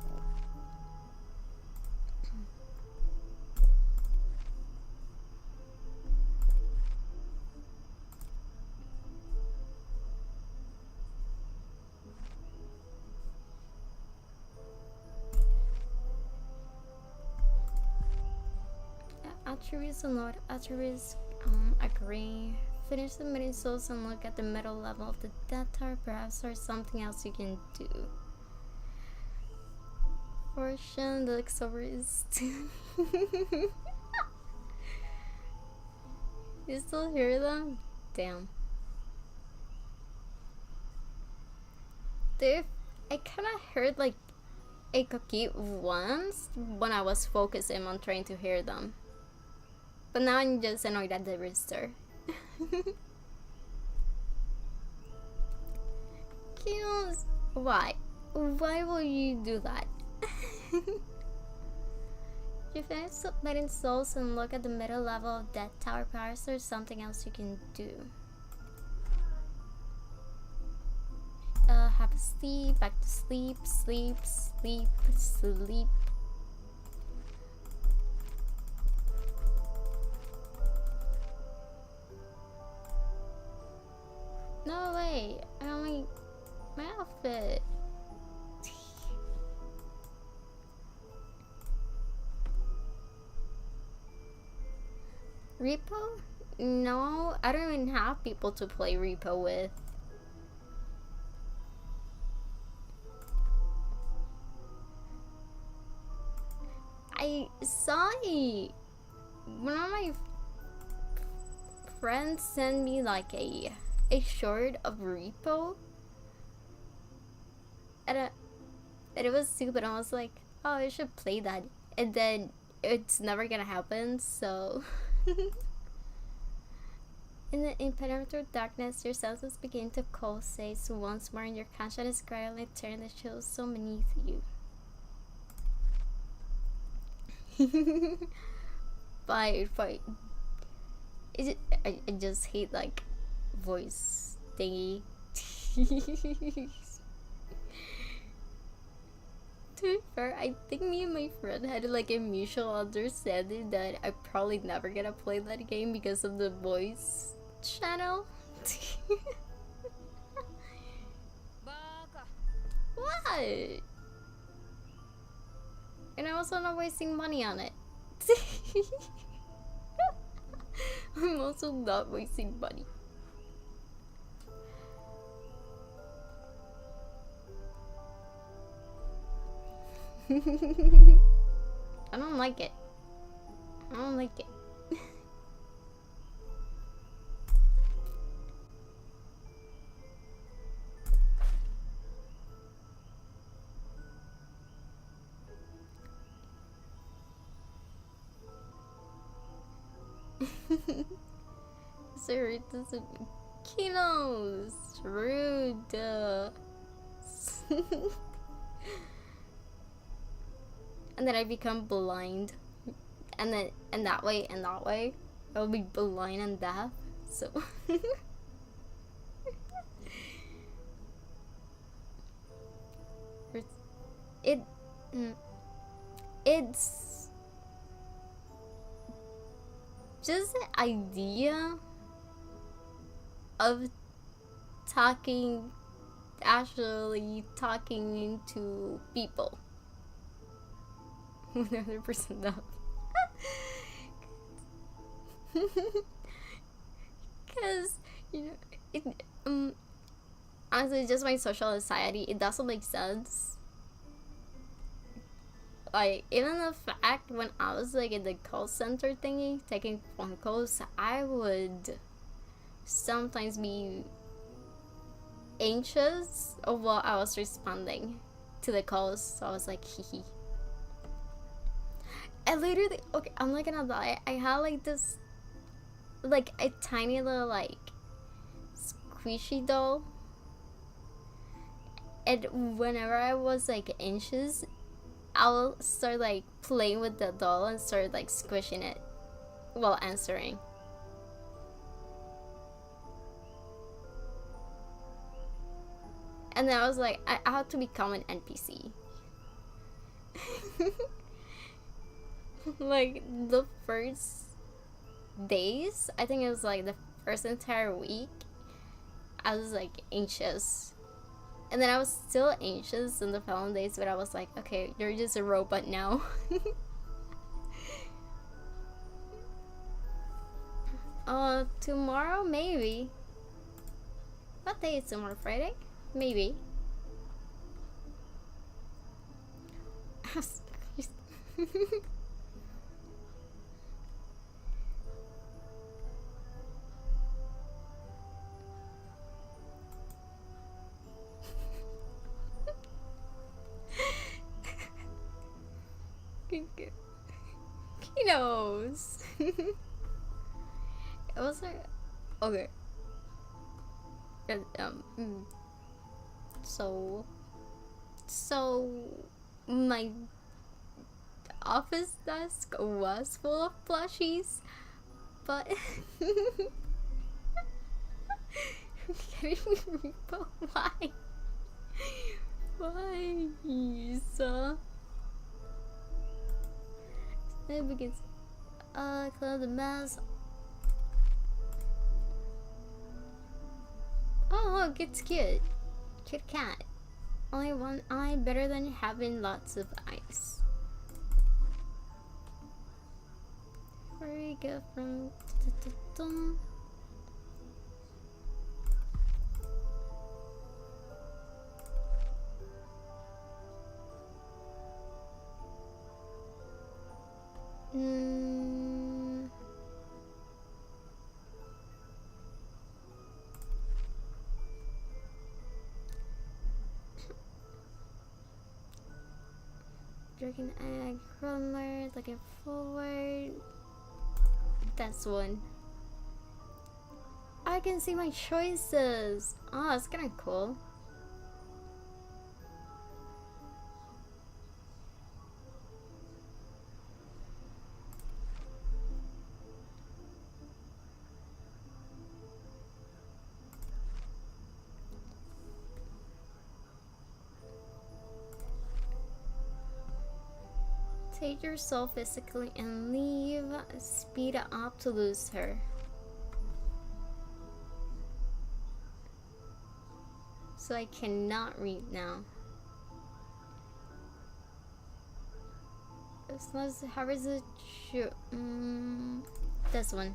S1: Attributes and load attributes. Agree. Finish the mini souls and look at the middle level of the death tower. Perhaps there's something else you can do. Portion the looks over is. You still hear them? Damn. Dude, I kind of heard like a cookie once when I was focusing on trying to hear them. But now I'm just annoyed at the rooster. Kills. Why? Why will you do that? You finish submitting souls and look at the middle level of Death Tower. Perhaps there's something else you can do. Have a sleep, back to sleep, sleep, sleep, sleep. No way, I only my outfit. Repo? No, I don't even have people to play Repo with. I saw one of my friends send me like a short of Repo, and it was stupid. I was like, oh, I should play that, and then it's never gonna happen, so. In the impenetrable darkness, your senses begin to pulsate once more, and your consciousness gradually turns the chills so beneath you. Fight. I just hate like voice thingy. To be fair, I think me and my friend had like a mutual understanding that I probably never gonna play that game because of the voice channel. What? And I'm also not wasting money on it. I'm also not wasting money. I don't like it. I don't like it. Sorry, this is Kinos. Rude. And then I become blind, and that way I'll be blind and deaf. So it's just the idea of actually talking to people. 100% no. Because honestly, just my social anxiety, it doesn't make sense. Like, even the fact when I was like in the call center thingy taking phone calls, I would sometimes be anxious of what I was responding to the calls, so I was like, hee. I literally, okay, I'm not gonna lie, I had like this, like a tiny little like squishy doll, and whenever I was like anxious, I'll start like playing with the doll and start like squishing it while answering. And then I was like, I have to become an NPC. Like the first days, I think it was like the first entire week, I was like anxious. And then I was still anxious in the following days, but I was like, okay, you're just a robot now. Tomorrow maybe. What day is tomorrow? Friday? Maybe. He knows. It was like, okay. So my office desk was full of plushies, but why? Why? So it begins. Clear the mess. Oh look, it's cute. Cute cat. Only one eye, better than having lots of eyes. Where we go from? dragon egg, rumor, looking forward. That's one. I can see my choices. Oh, it's kinda cool. Take your soul physically and leave. Speed up to lose her. So I cannot read now. As long as how is it? This one.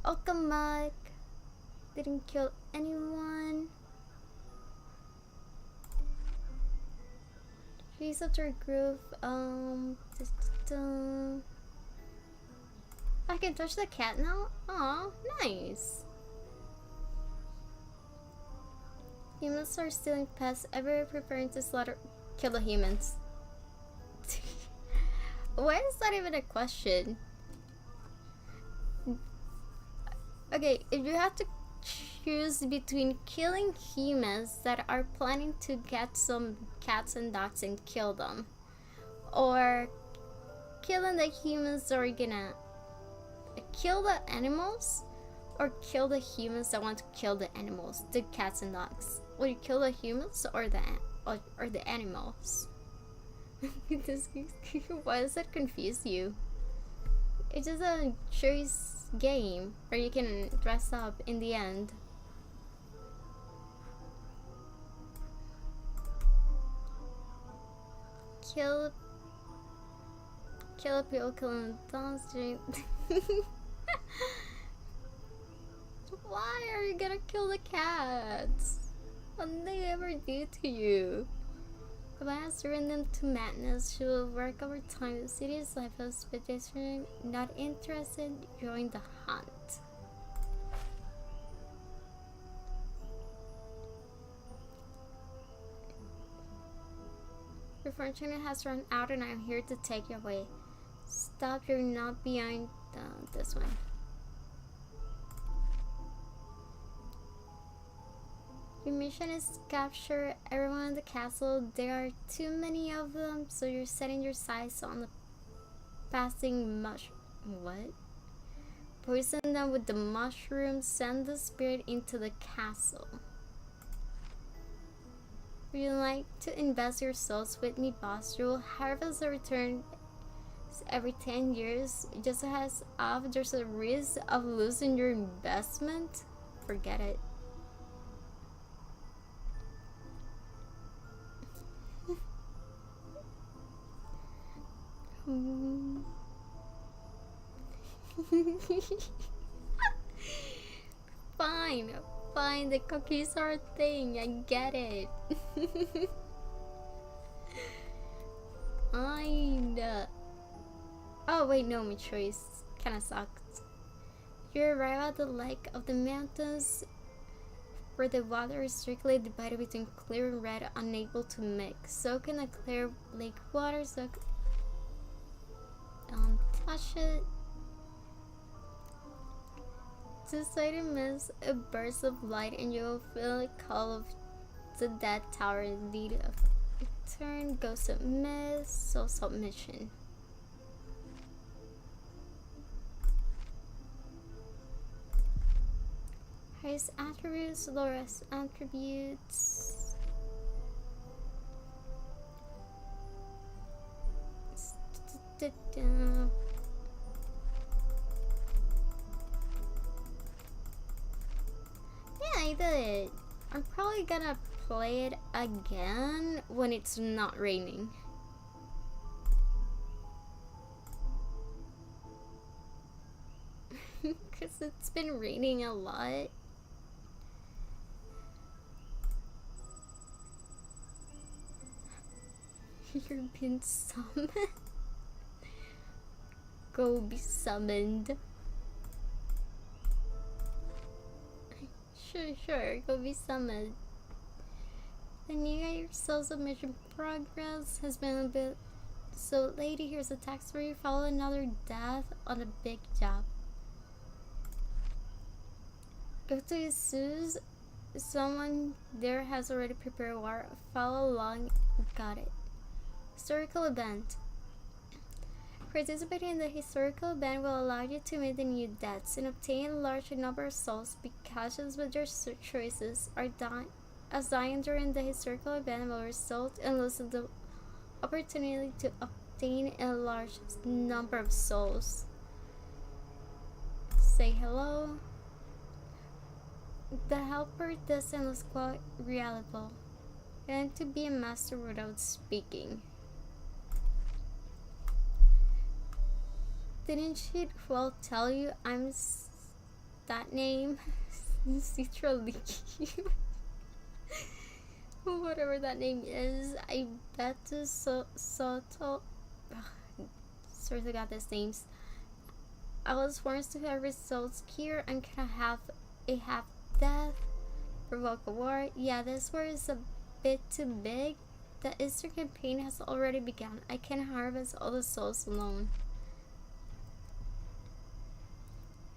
S1: Welcome back. Didn't kill anyone. Trees up to our group. I can touch the cat now? Aw, nice. Humans are stealing pests, ever preparing to kill the humans. Why is that even a question? Okay, if you have to choose between killing humans that are planning to get some cats and dogs and kill them, or killing the humans that are gonna kill the animals, or kill the humans that want to kill the animals, the cats and dogs. Will you kill the humans or the animals? Why does that confuse you? It's just a choice game where you can dress up in the end. Kill people, killing dogs. Why are you gonna kill the cats? What did they ever do to you? If I has driven them to madness, she will work overtime. The city's life as pedestrian, not interested, join the hunt. Your fortune has run out and I'm here to take you away. Stop, you're not behind this one. Your mission is to capture everyone in the castle. There are too many of them, so you're setting your sights on the passing what? Poison them with the mushroom, send the spirit into the castle. Would you like to invest your souls with me, boss? You will harvest a return every 10 years. Just as if there's a risk of losing your investment, forget it. Fine, the cookies are a thing, I get it. Oh wait, no, my choice kinda sucked. You arrive at the lake of the mountains where the water is strictly divided between clear and red, unable to mix. Soak in the clear lake water, don't touch it. Decide to miss a burst of light and you will feel a call of the dead tower. Lead a turn, go submit, so submission. Highest attributes, lowest attributes. Yeah, I did. I'm probably gonna play it again when it's not raining. Because it's been raining a lot. You've been summoned. Go be summoned. Sure, go be summoned. The new year soul submission progress has been a bit. So, lady, here's a text for you. Follow another death on a big job. Go to Jesus. Someone there has already prepared war. Follow along. Got it. Historical event. Participating in the historical event will allow you to meet the new deaths and obtain a large number of souls. Be cautious with your choices. As dying during the historical event will result in losing the opportunity to obtain a large number of souls. Say hello. The helper doesn't look quite reliable. And to be a master without speaking. Didn't she well tell you I'm that name? Citra Leaky. Whatever that name is, I bet the Soto. Sort of got these names. I was forced to have results here and can I have a half death, provoke a war. Yeah, this war is a bit too big. The Easter campaign has already begun. I can harvest all the souls alone.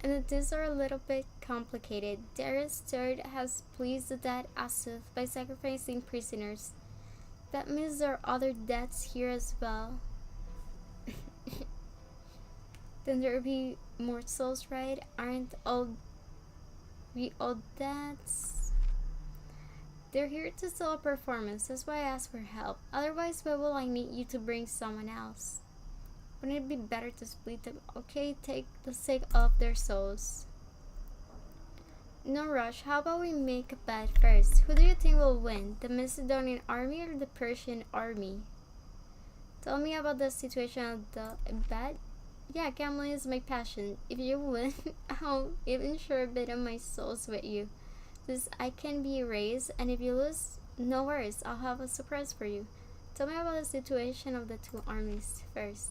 S1: And these are a little bit complicated. Darius III has pleased the dead Asuth by sacrificing prisoners. That means there are other deaths here as well. Then there will be more souls, right? Aren't we all deaths? They're here to sell a performance. That's why I asked for help. Otherwise, why will I need you to bring someone else? Wouldn't it be better to split them? Okay, take the sake of their souls. No rush. How about we make a bet first? Who do you think will win? The Macedonian army or the Persian army? Tell me about the situation of the bet. Yeah, gambling is my passion. If you win, I'll even share a bit of my souls with you. This I can be erased, and if you lose, no worries. I'll have a surprise for you. Tell me about the situation of the two armies first.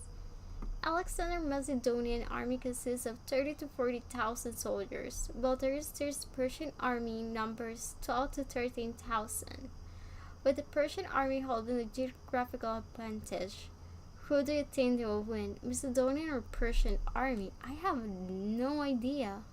S1: Alexander Macedonian army consists of 30 to 40,000 soldiers, while Darius' Persian army numbers 12 to 13,000. With the Persian army holding the geographical advantage, who do you think they will win, Macedonian or Persian army? I have no idea.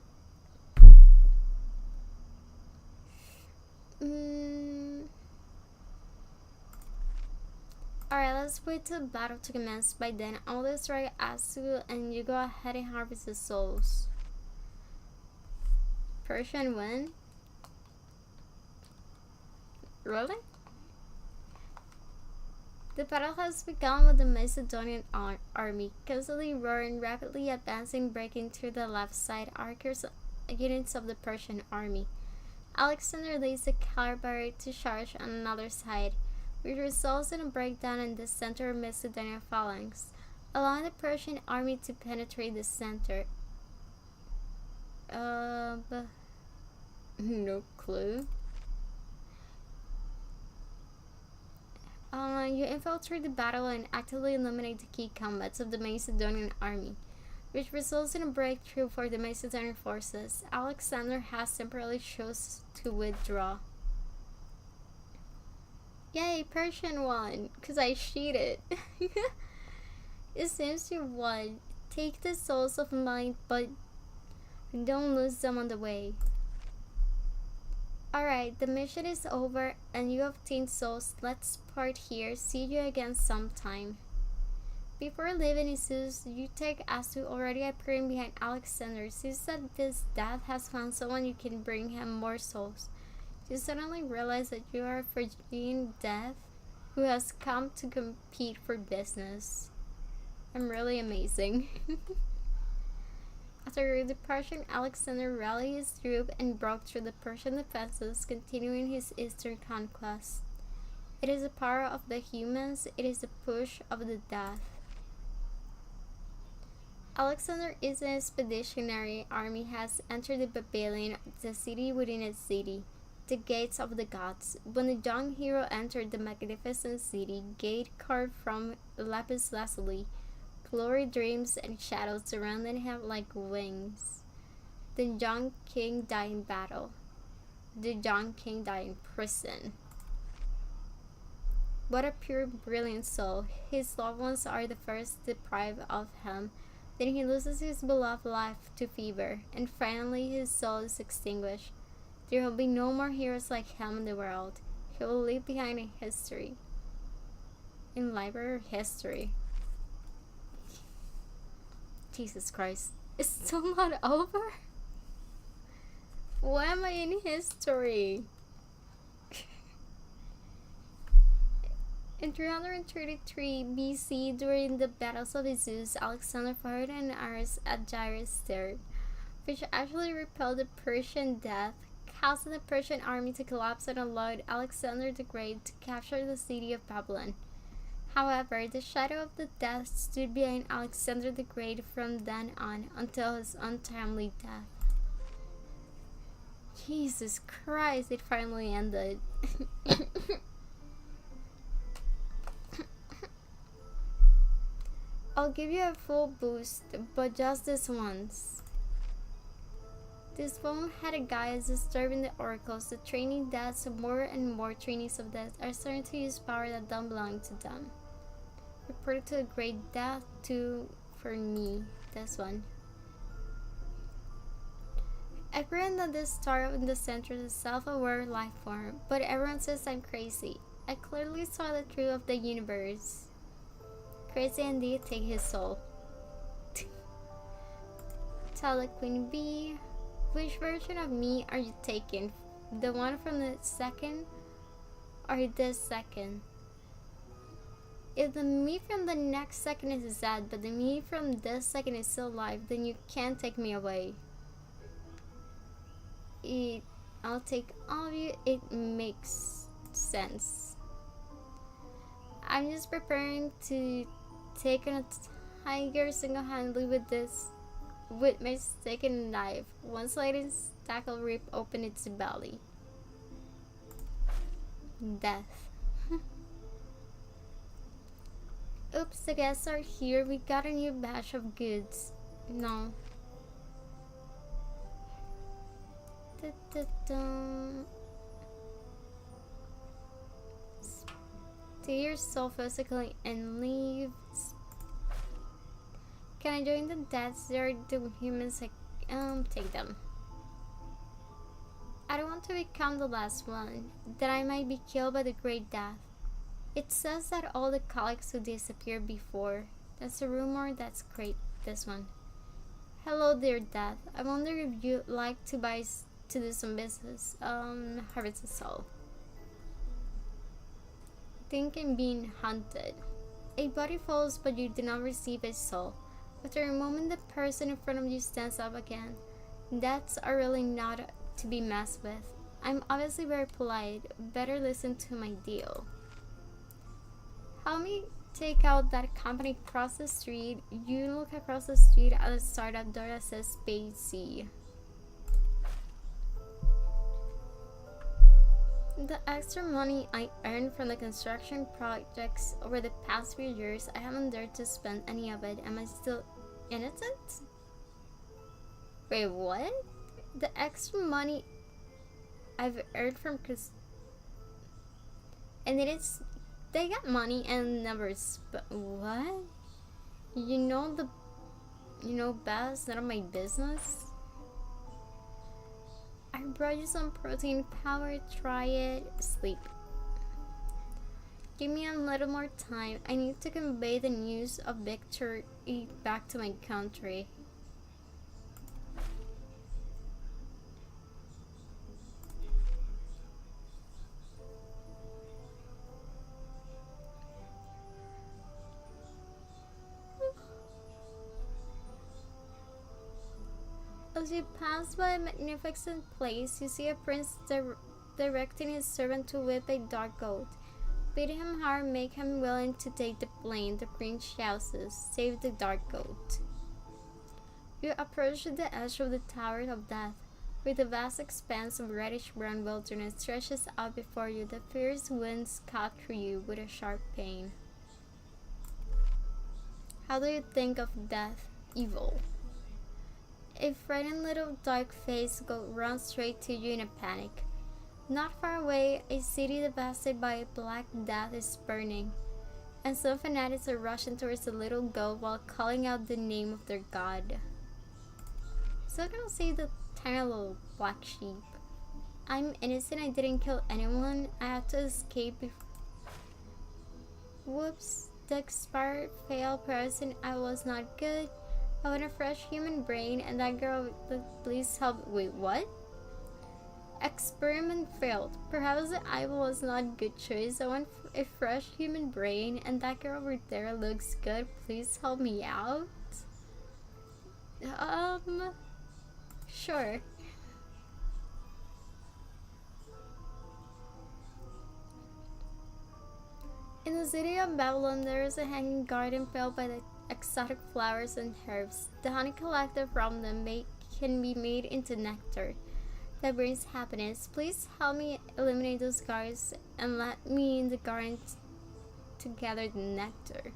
S1: Alright, let's wait till the battle to commence. By then, I'll destroy Asu and you go ahead and harvest the souls. Persian win? Really? The battle has begun with the Macedonian army constantly roaring, rapidly advancing, breaking through the left side archers units of the Persian army. Alexander lays a cavalry to charge on another side, which results in a breakdown in the center of Macedonian phalanx, allowing the Persian army to penetrate the center. No clue. You infiltrate the battle and actively eliminate the key combats of the Macedonian army, which results in a breakthrough for the Macedonian forces. Alexander has temporarily chose to withdraw. Yay, Persian won, because I cheated. It seems you won. Take the souls of mine, but don't lose them on the way. Alright, the mission is over and you have 10 souls. Let's part here. See you again sometime. Before leaving Isus, you take Asu already appearing behind Alexander. Sees that this death has found someone you can bring him more souls. You suddenly realize that you are a Phrygian death who has come to compete for business. I'm really amazing. After your departure, Alexander rallied his troop and broke through the Persian defenses, continuing his eastern conquest. It is the power of the humans, it is the push of the death. Alexander is an expeditionary army has entered the Babylon, the city within a city, the gates of the gods. When the young hero entered the magnificent city, gate carved from lapis lazuli, glory, dreams, and shadows surrounded him like wings. The young king died in battle. The young king died in prison. What a pure, brilliant soul. His loved ones are the first deprived of him. Then he loses his beloved life to fever, and finally his soul is extinguished. There will be no more heroes like him in the world. He will leave behind a history. In library history. Jesus Christ. It's still not over? Why am I in history? In 333 BC, during the battles of Zeus, Alexander fired an arrow at Darius III, which actually repelled the Persian death, causing the Persian army to collapse and allowed Alexander the Great to capture the city of Babylon. However, the shadow of the death stood behind Alexander the Great from then on until his untimely death. Jesus Christ, it finally ended. I'll give you a full boost, but just this once. This poem had a guy as disturbing the oracles, the training that so more and more trainees of death are starting to use power that don't belong to them. Reported to a great death too for me, this one. Everyone at the start in the center is a self-aware life form, but everyone says I'm crazy. I clearly saw the truth of the universe. Crazy indeed, take his soul. Tell the queen bee, which version of me are you taking? The one from the second or this second? If the me from the next second is dead, but the me from this second is still alive, then you can't take me away. I'll take all of you. It makes sense. I'm just preparing to take on a tiger single-handedly with my stick and knife. One sliding stack will rip open its belly. Death. Oops, the guests are here. We got a new batch of goods. No. Stay yourself physically and leave. Can I join the deaths? They're the humans. Take them. I don't want to become the last one, that I might be killed by the great death. It says that all the colleagues who disappeared before. That's a rumor. That's great. This one. Hello, dear death. I wonder if you'd like to do some business. Harvest a soul. Think I'm being hunted. A body falls, but you do not receive a soul. After a moment, the person in front of you stands up again. Deaths are really not to be messed with. I'm obviously very polite. Better listen to my deal. Help me take out that company across the street. You look across the street at a startup door that says Spacey. The extra money I earned from the construction projects over the past few years, I haven't dared to spend any of it. Am I still innocent? Wait, what? The extra money I've earned from and they got money and never what? You know best, none of my business. I brought you some protein powder, try it, sleep. Give me a little more time. I need to convey the news of victory back to my country. As you pass by a magnificent place, you see a prince directing his servant to whip a dark goat. Bid him hard, make him willing to take the blame. The prince shouts, "Save the dark goat." You approach the edge of the Tower of Death, where the vast expanse of reddish-brown wilderness stretches out before you. The fierce winds cut through you with a sharp pain. How do you think of death? Evil. A frightened little dark-faced goat runs straight to you in a panic. Not far away, a city devasted by a black death is burning, and some fanatics are rushing towards the little goat while calling out the name of their god. So gonna say the tiny little black sheep. I'm innocent, I didn't kill anyone, I had to escape Whoops, the expired failed person, I was not good. I want a fresh human brain, and that girl, please help. Wait, what? Experiment failed. Perhaps the eyeball was not a good choice. I want a fresh human brain, and that girl over there looks good. Please help me out. Sure. In the city of Babylon, there is a hanging garden filled by the exotic flowers and herbs. The honey collected from them can be made into nectar that brings happiness. Please help me eliminate those guards and let me in the garden to gather the nectar.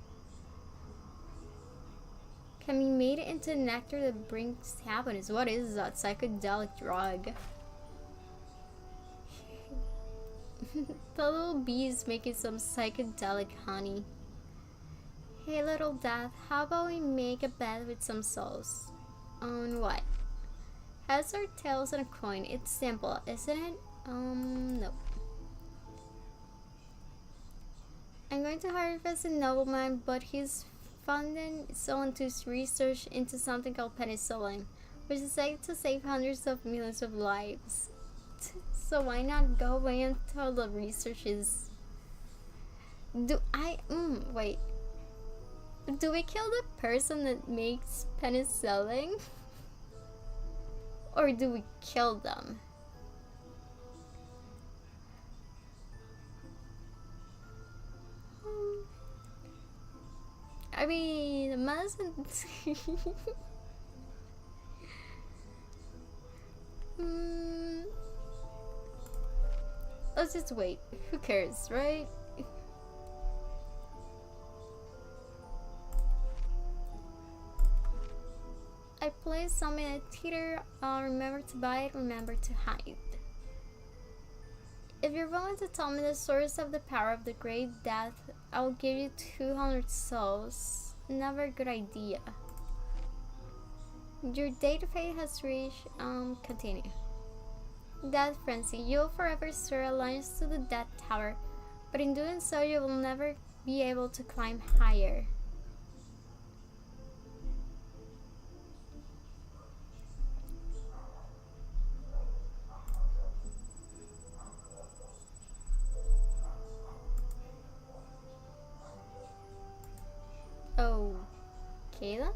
S1: Can be made into nectar that brings happiness. What is that psychedelic drug? The little bee is making some psychedelic honey. Hey little death, how about we make a bet with some souls? On what? Heads or tails and a coin. It's simple, isn't it? Nope. I'm going to harvest a nobleman, but he's funding someone to research into something called penicillin, which is said to save hundreds of millions of lives. So why not go away until the research is... wait. Do we kill the person that makes penicillin? Or do we kill them? I mean, the medicine... Let's just wait. Who cares, right? I placed some in a theater. Remember to buy it, remember to hide. If you're willing to tell me the source of the power of the great death, I'll give you 200 souls. Never a good idea. Your date of fate has reached, continue. Death frenzy. You'll forever stir alliance to the death tower, but in doing so you will never be able to climb higher. Okay then.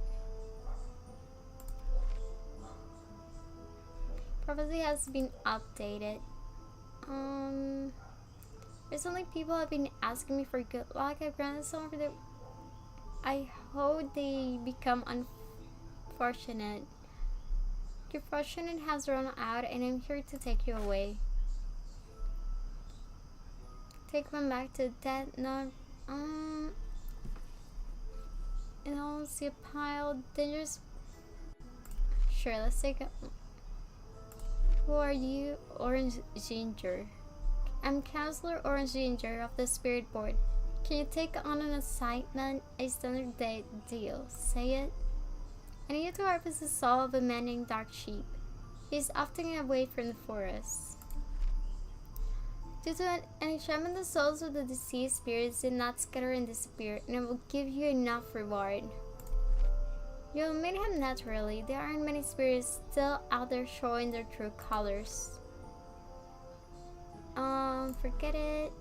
S1: Prophecy has been updated. Recently people have been asking me for good luck. I've granted some of their... I hope they become unfortunate. Your fortune has run out and I'm here to take you away. Take one back to death, not... And I'll see a pile dangerous. Sure, let's take a... Who are you? Orange Ginger. I'm Counselor Orange Ginger of the Spirit Board. Can you take on an assignment? A standard deal. Say it. I need you to harvest the soul of a man named Dark Sheep. He's often away from the forest. Due to an enchantment, the souls of the deceased spirits did not scatter and disappear, and it will give you enough reward. You'll meet him naturally. There aren't many spirits still out there showing their true colors. Forget it.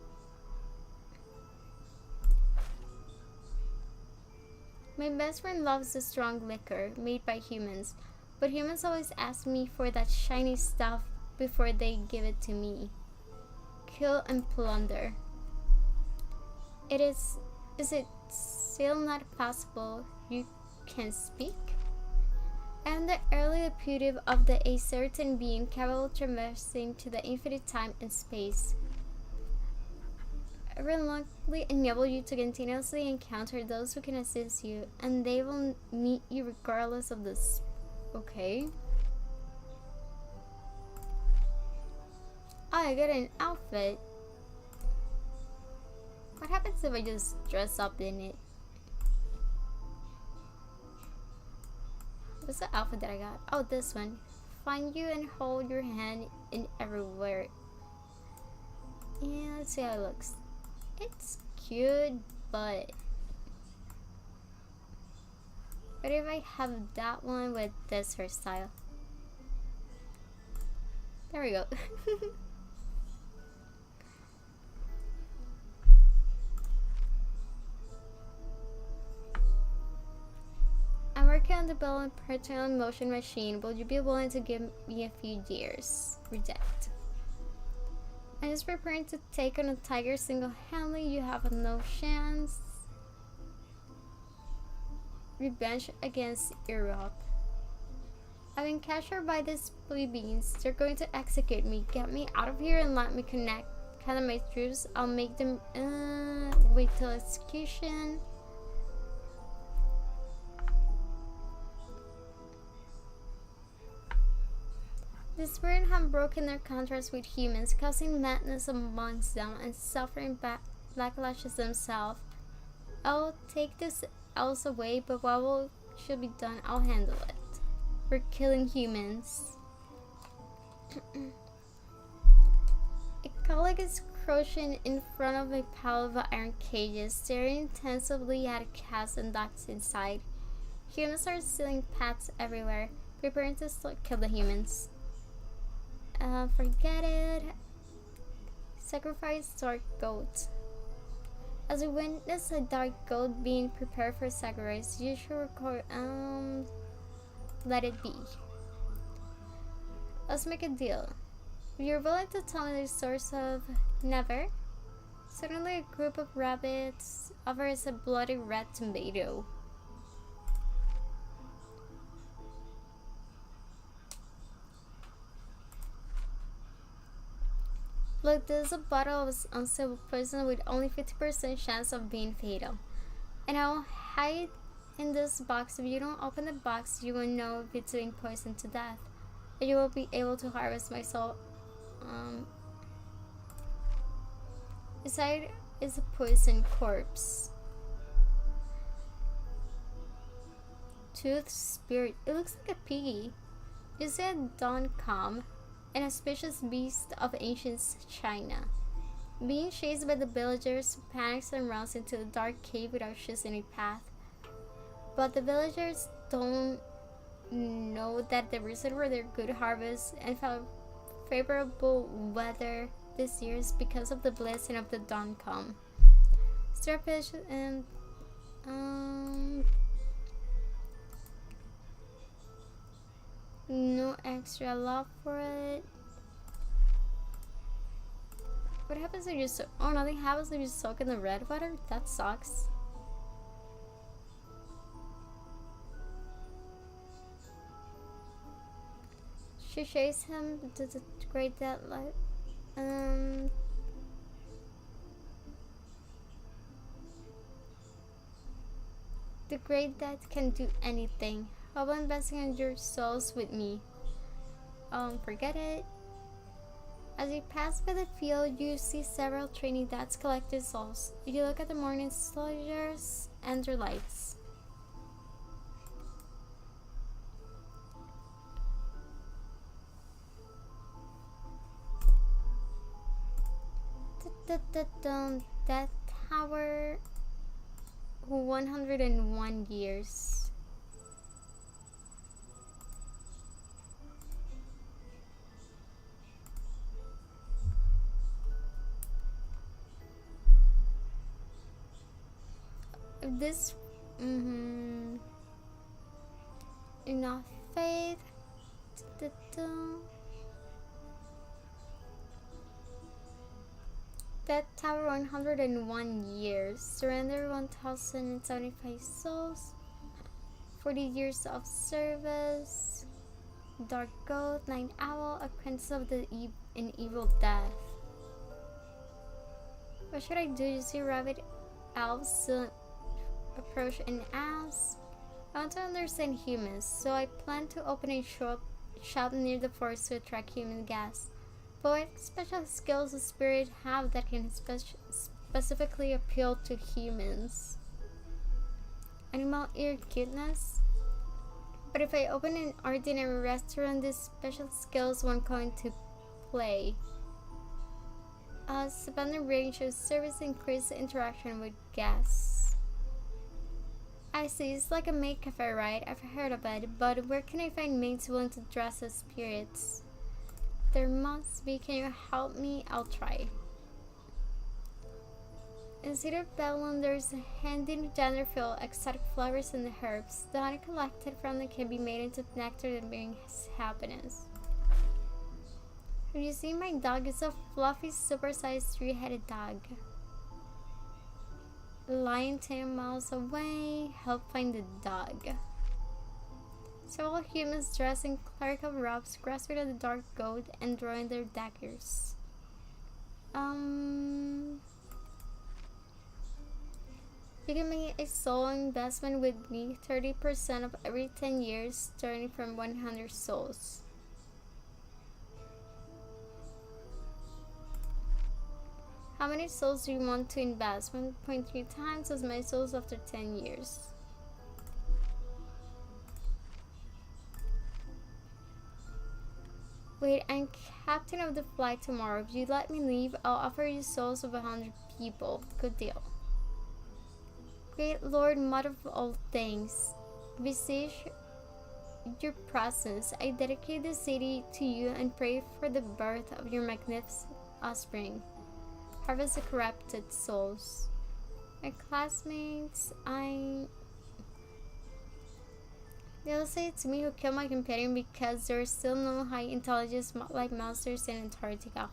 S1: My best friend loves the strong liquor made by humans, but humans always ask me for that shiny stuff before they give it to me. Kill and plunder. Is it still not possible you can speak? I am the early deputive of a certain being capable of traversing to the infinite time and space. I reluctantly enable you to continuously encounter those who can assist you, and they will meet you regardless of this. Okay. I got an outfit. What happens if I just dress up in it? What's the outfit that I got? Oh, this one. Find you and hold your hand in everywhere. Yeah, let's see how it looks. It's cute, but what if I have that one with this hairstyle? There we go. I'm working on the Bell Personal Motion Machine. Would you be willing to give me a few years? Reject. I'm just preparing to take on a tiger single-handedly. You have no chance. Revenge against Europe. I've been captured by these plebeians. They're going to execute me. Get me out of here and let me connect. Gather my troops. I'll make them wait till execution. The spirit have broken their contrast with humans, causing madness amongst them and suffering backlashes themselves. I'll take this else away, but what should be done, I'll handle it. We're killing humans. A colleague is crouching in front of a pile of iron cages, staring intensively at a cats and dogs inside. Humans are stealing pets everywhere, preparing to kill the humans. Forget it. Sacrifice dark goat. As we witness a dark goat being prepared for sacrifice, you should record. Let it be. Let's make a deal. If you're willing to tell me the source of never, suddenly a group of rabbits offers a bloody red tomato. Look, this is a bottle of unstable poison with only 50% chance of being fatal. And I'll hide in this box. If you don't open the box, you will know if it's being poisoned to death. And you will be able to harvest my soul. Inside is a poisoned corpse. Tooth spirit. It looks like a piggy. You said don't come. An auspicious beast of ancient China. Being chased by the villagers, panics and runs into the dark cave without choosing a path. But the villagers don't know that the reason for their good harvest and favorable weather this year is because of the blessing of the dawn come. Starfish and no extra love for it. What happens if you nothing happens if you soak in the red water? That sucks. She chased him to the great deadlight. The great death can do anything. How about investing in your souls with me? Forget it. As you pass by the field, you see several training deaths collected souls. You look at the morning soldiers and their lights. Death Tower, 101 years. If this enough faith. That tower 101 years. Surrender 1075 souls. 40 years of service. Dark goat, 9 owl, apprentice of the an evil death. What should I do? You see rabbit elves still approach and ask. I want to understand humans, so I plan to open a shop near the forest to attract human guests. But what special skills does spirit have that can specifically appeal to humans? Animal ear cuteness? But if I open an ordinary restaurant, these special skills won't come into play. Expanded range of service increases interaction with guests. I see, it's like a maid cafe, right? I've heard of it, but where can I find maids willing to dress as spirits? There must be. Can you help me? I'll try. In Cedar Babylon, there's a handy gender field, exotic flowers and herbs. The honey collected from them can be made into nectar that brings happiness. Have you seen my dog? It's a fluffy, supersized, three-headed dog. Lion 10 miles away. Help find the dog. Several humans dressed in clerical robes grasping at the dark goat and drawing their daggers. You can make a solo investment with me, 30% of every 10 years, starting from 100 souls. How many souls do you want to invest? 1.3 times as many souls after 10 years. Wait, I'm captain of the flight tomorrow. If you let me leave, I'll offer you souls of 100 people. Good deal. Great Lord, Mother of all things, beseech your presence. I dedicate the city to you and pray for the birth of your magnificent offspring. Harvest the corrupted souls. My classmates, they'll say it's me who killed my companion because there are still no high intelligence like monsters in Antarctica.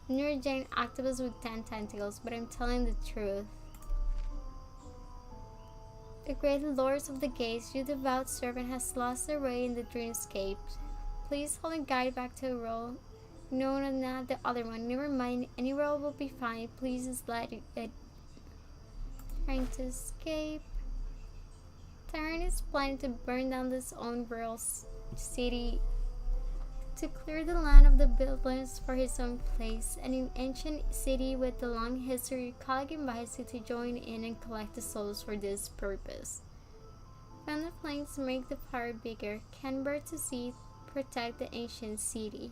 S1: You're a giant octopus with 10 tentacles, but I'm telling the truth. The great lords of the gates, your devout servant has lost their way in the dreamscape. Please hold and guide back to the world. No, not the other one. Never mind. Any world will be fine. Please just let it. Trying to escape. Tyrant is planning to burn down this own world's city to clear the land of the builders for his own place. And an ancient city with a long history, colleague invites you to join in and collect the souls for this purpose. Fan the flames to make the fire bigger. Can bird to see protect the ancient city.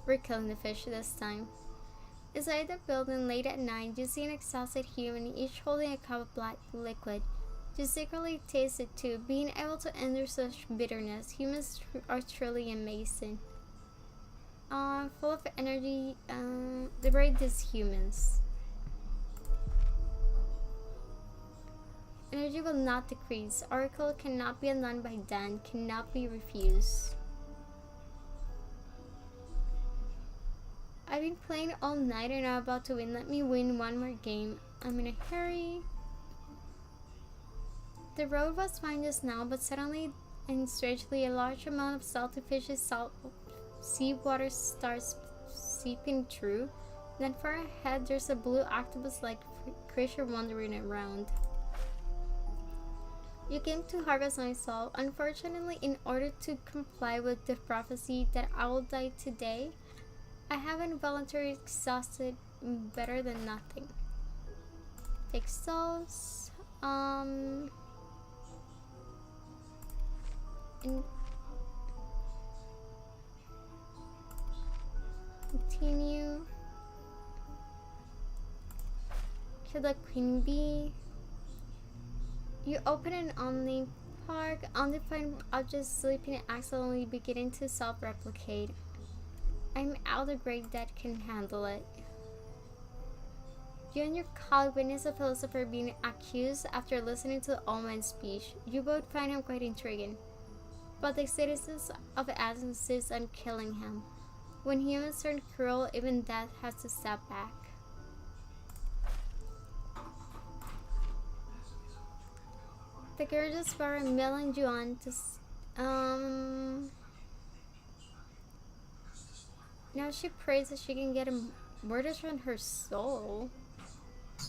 S1: We're killing the fish this time. Inside the building late at night, you see an exhausted human, each holding a cup of black liquid. You secretly taste it too. Being able to endure such bitterness, humans are truly amazing. Full of energy, liberate these humans. Energy will not decrease. Oracle cannot be undone by Dan, cannot be refused. I've been playing all night and I'm about to win. Let me win one more game. I'm in a hurry. The road was fine just now, but suddenly and strangely a large amount of salty fish's seawater starts seeping through. Then far ahead there's a blue octopus-like creature wandering around. You came to harvest my soul. Unfortunately, in order to comply with the prophecy that I will die today, I have involuntarily exhausted better than nothing. Take souls. And continue. Kill the queen bee. You open an unnamed park. Undefined objects sleeping and accidentally beginning to self-replicate. I'm out. The great dead can handle it. You and your colleague witness a philosopher being accused after listening to the old man's speech. You both find him quite intriguing. But the citizens of Athens insist on killing him. When humans turn cruel, even death has to step back. The girl just borrowed a million yuan to now she prays that she can get a murder from her soul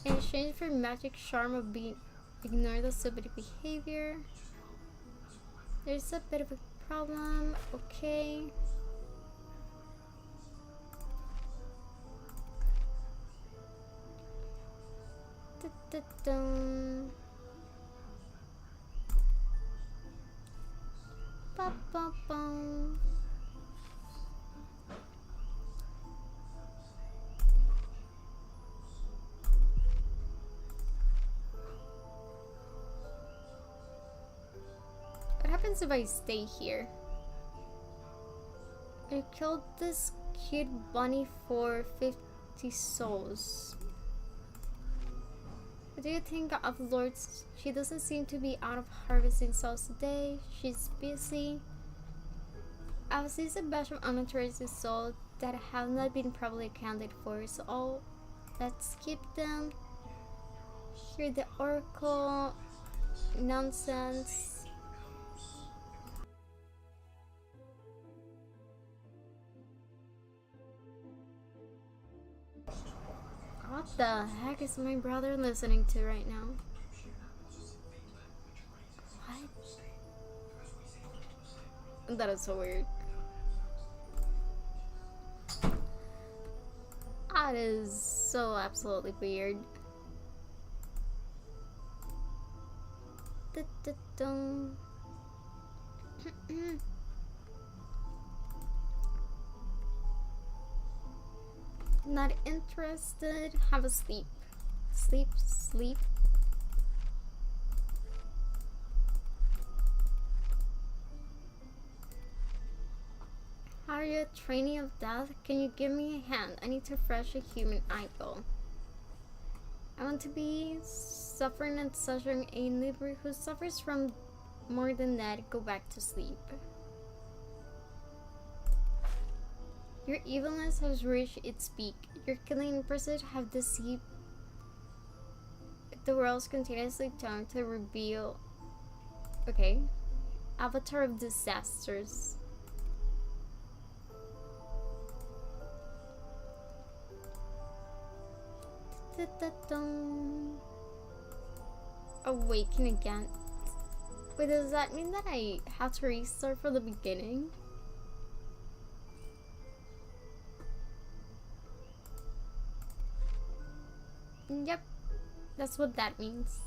S1: in exchange for magic charm of being ignore the stupid behavior. There's a bit of a problem. Okay. Dun. Ba ba bum. What happens if I stay here? I killed this cute bunny for 50 souls. What do you think of Lords? She doesn't seem to be out of harvesting souls today. She's busy. I've seized a batch of unauthorized souls that have not been properly accounted for, so let's skip them. Hear the oracle nonsense. What the heck is my brother listening to right now? What? That is so weird. That is so absolutely weird. Not interested. Have a sleep. Sleep, sleep. How are you a trainee of death? Can you give me a hand? I need to refresh a human eyeball. I want to be suffering and suffering a neighbor who suffers from more than that. Go back to sleep. Your evilness has reached its peak. Your killing and pursuit have deceived the world's continuously time to reveal. Okay. Avatar of disasters. Awaken again. Wait, does that mean that I have to restart from the beginning? Yep, that's what that means.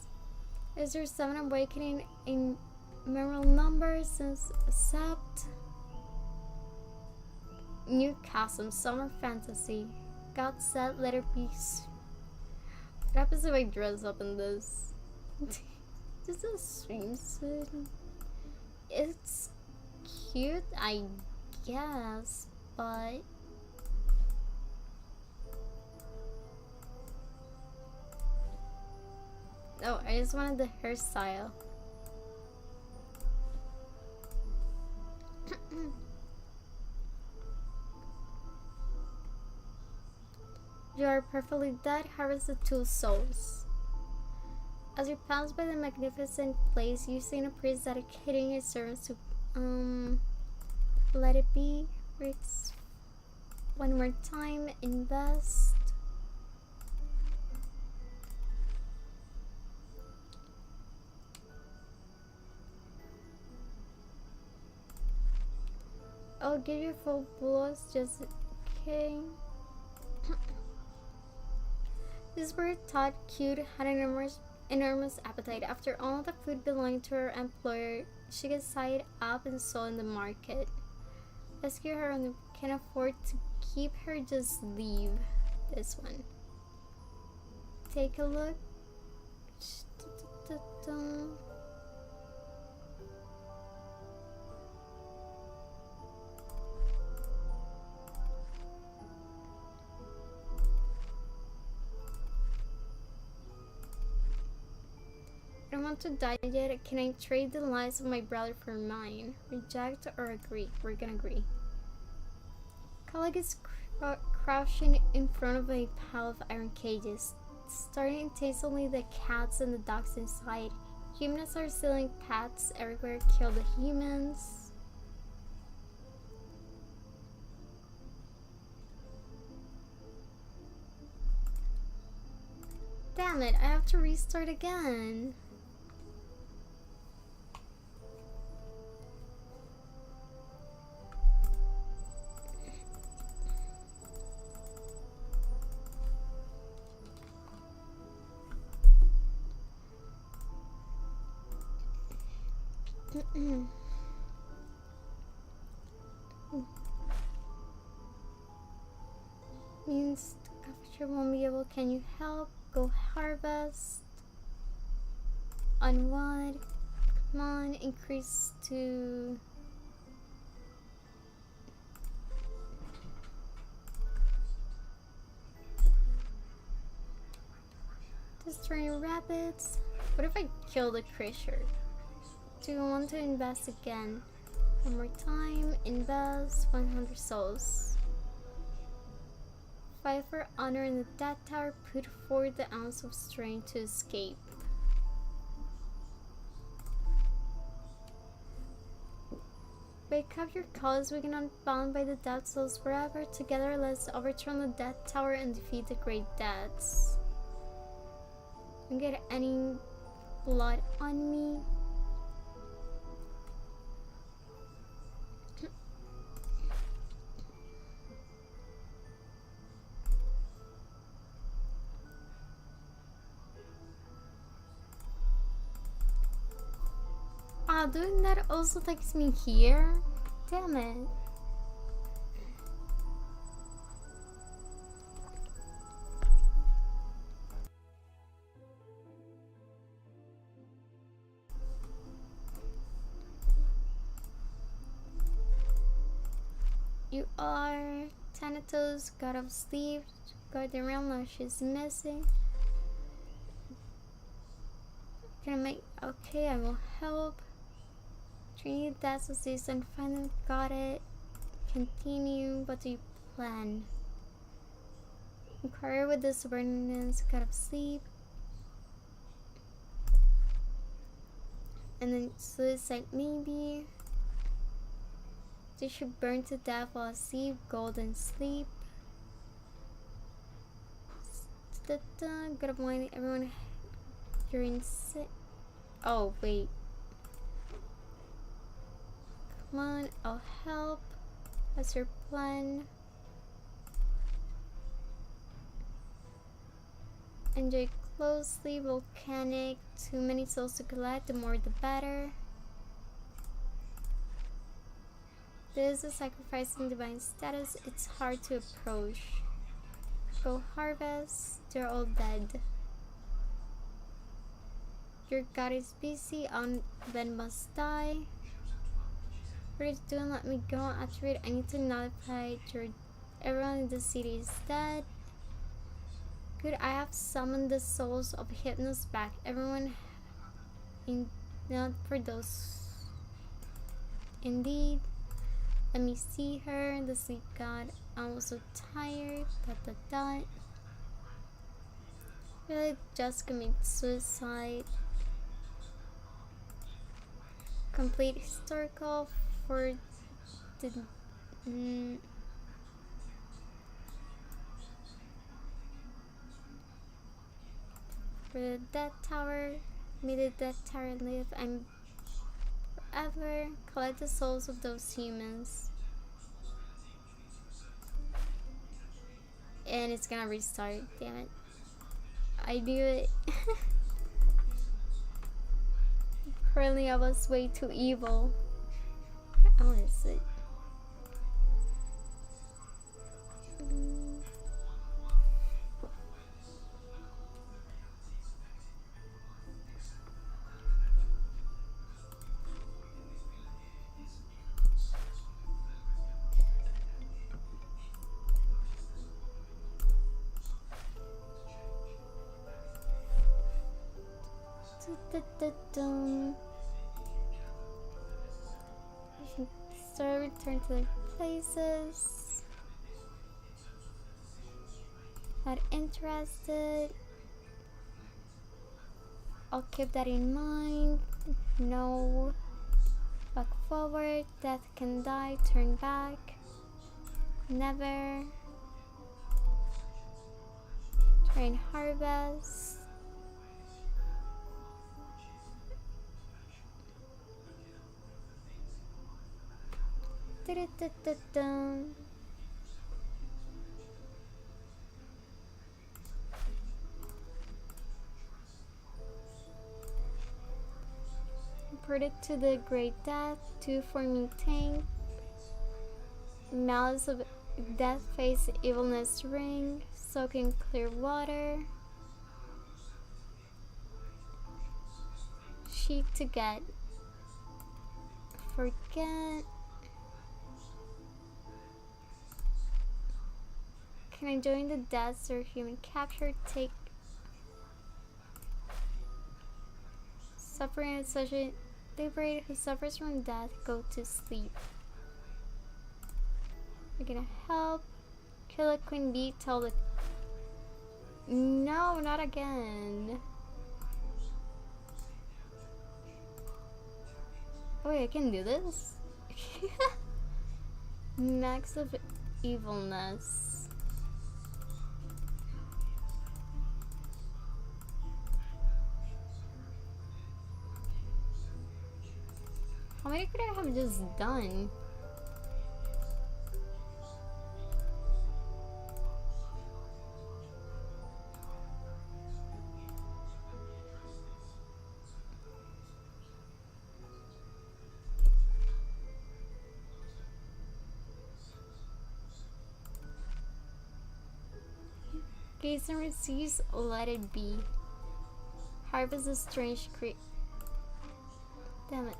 S1: Is there 7 awakening in memorable numbers since accept? New custom, summer fantasy. God said, let it be. What happens if I dress up in this? This is a swimsuit. It's cute, I guess, but oh, I just wanted the hairstyle. You are perfectly dead. Harvest the 2 souls. As you pass by the magnificent place, you see a priest dedicating his servants to let it be. Reads one more time. Invest. I'll give you full bullets, just okay. This bird, thought cute, had an enormous appetite. After all the food belonging to her employer, she gets tied up and sold in the market. Rescue her and can afford to keep her, just leave. This one. Take a look. I don't want to die yet. Can I trade the lives of my brother for mine? Reject or agree? We're gonna agree. Colleague is crouching in front of a pile of iron cages, starting to taste only the cats and the dogs inside. Humans are stealing pets everywhere. Kill the humans. Damn it, I have to restart again. Means capture won't be able. Can you help? Go harvest. On what? Come on, increase to. Destroying rabbits. What if I kill the creature? Do you want to invest again? One more time. Invest 100 souls. Fight for honor in the Death Tower. Put forward the ounce of strength to escape. Wake up your cause. We cannot bound by the Death Souls forever. Together, let's overturn the Death Tower and defeat the Great Deaths. Don't get any blood on me. Ah, doing that also takes me here? Damn it. You are Thanatos, god of sleep, guardian realm. Now she's missing. Can I make? Okay, I will help. Trinity, that's the season. Finally got it. Continue. What do you plan? Inquire with the subordinates, god of sleep. And then suicide, maybe. They should burn to death while asleep. Golden sleep. Good morning, everyone. You're insane. Oh, wait. Come on, I'll help. What's your plan? Enjoy closely. Volcanic. Too many souls to collect. The more the better. This is sacrificing divine status. It's hard to approach. Go harvest. They're all dead. Your god is busy. Ben must die. Please don't let me go. Attribute. I need to nullify your. Everyone in the city is dead. Good. I have summoned the souls of Hypnos back. Everyone in. Not for those. Indeed. Let me see her. The sleep god. I'm also tired. Really just commit suicide. Complete historical for the for the Death Tower. May the Death Tower live and forever. Collect the souls of those humans. And it's gonna restart, damn it. I knew it. Apparently I was way too evil. I wanna sit. So return to their places. Not interested. I'll keep that in mind. No. Back forward. Death can die. Turn back. Never. Try and harvest. teleported to the Great Death. 2 for maintain. Malice of Death Face Evilness Ring. Soak in clear water. Sheep to get. Forget. Can I join the deaths or human capture? Take. Suffering is such a liberated who suffers from death. Go to sleep. We're gonna help. Kill a queen bee. Tell the. No, not again. Wait, I can do this? Max of evilness. How many could I have just done? Gaze and receives, let it be. Harvest a strange creature. Damn it.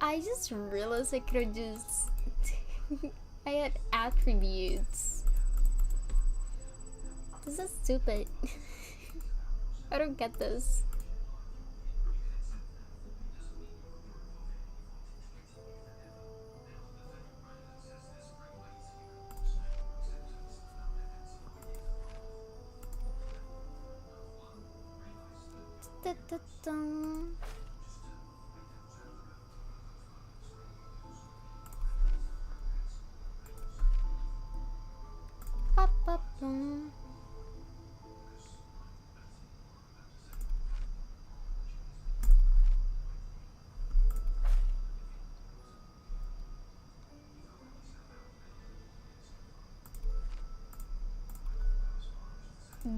S1: I just realized I could have just. I had attributes. This is stupid. I don't get this. Da-da-dum. Ba-ba-bum.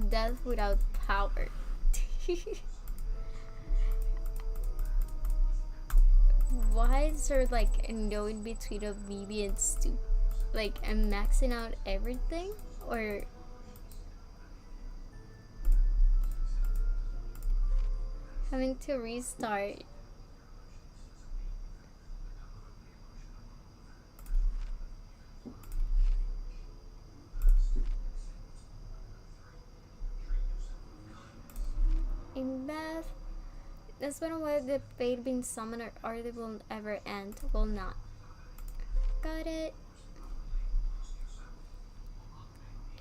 S1: Death without power. Why is there like no in between of me being stupid? Like I'm maxing out everything, or having to restart? In Beth, that's one way the fate being summoned or they will ever end. Will not. Got it.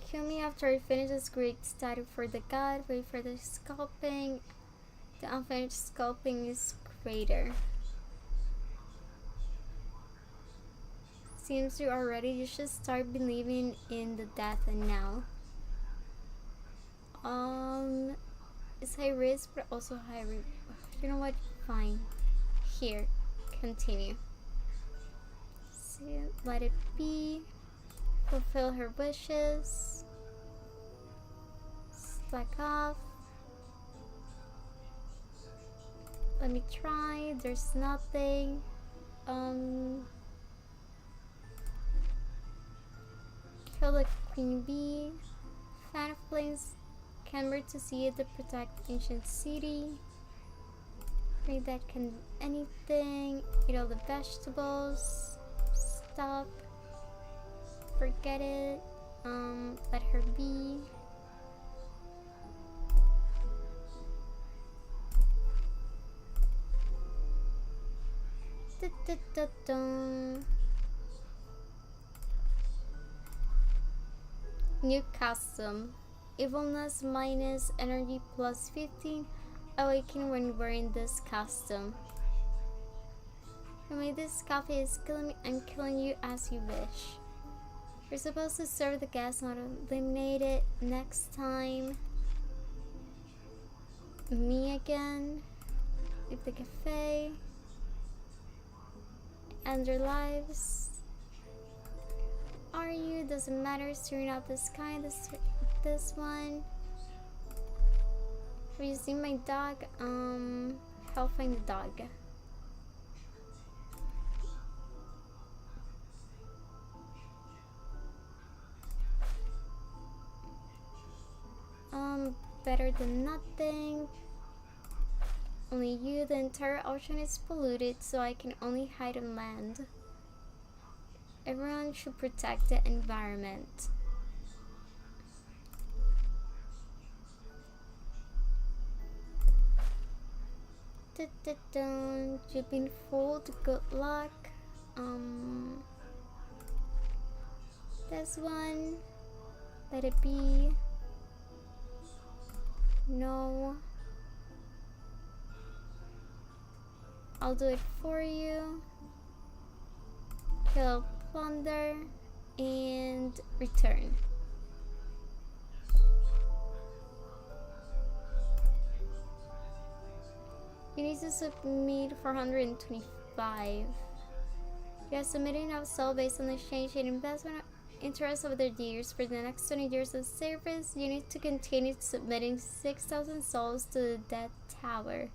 S1: Kill me after I finish this great statue for the god. Wait for the sculpting. The unfinished sculpting is greater. Seems you are ready. You should start believing in the death and now. It's high risk but also high risk. You know what? Fine. Here. Continue. See, let it be. Fulfill her wishes. Slack off. Let me try. There's nothing. Kill the queen bee. Fan of flames. Camber to see it to protect ancient city. Read that can do anything. Eat all the vegetables. Stop. Forget it. Let her be. New custom. Evilness minus energy plus 15. Awaken when wearing this custom. Who made this coffee is killing me. I'm killing you as you wish. You're supposed to serve the guests, not eliminate it. Next time. Me again. Leave the cafe. End their lives. Are you? Doesn't matter. Stirring out the sky. This one. Have you seen my dog? Help find the dog. Better than nothing. Only you, the entire ocean is polluted, so I can only hide on land. Everyone should protect the environment. You've been fooled, good luck. This one, let it be. No, I'll do it for you. Kill, plunder, and return. You need to submit 425. You are submitting a sell based on the exchange and investment interest over the years. For the next 20 years of service, you need to continue submitting 6,000 souls to the dead tower.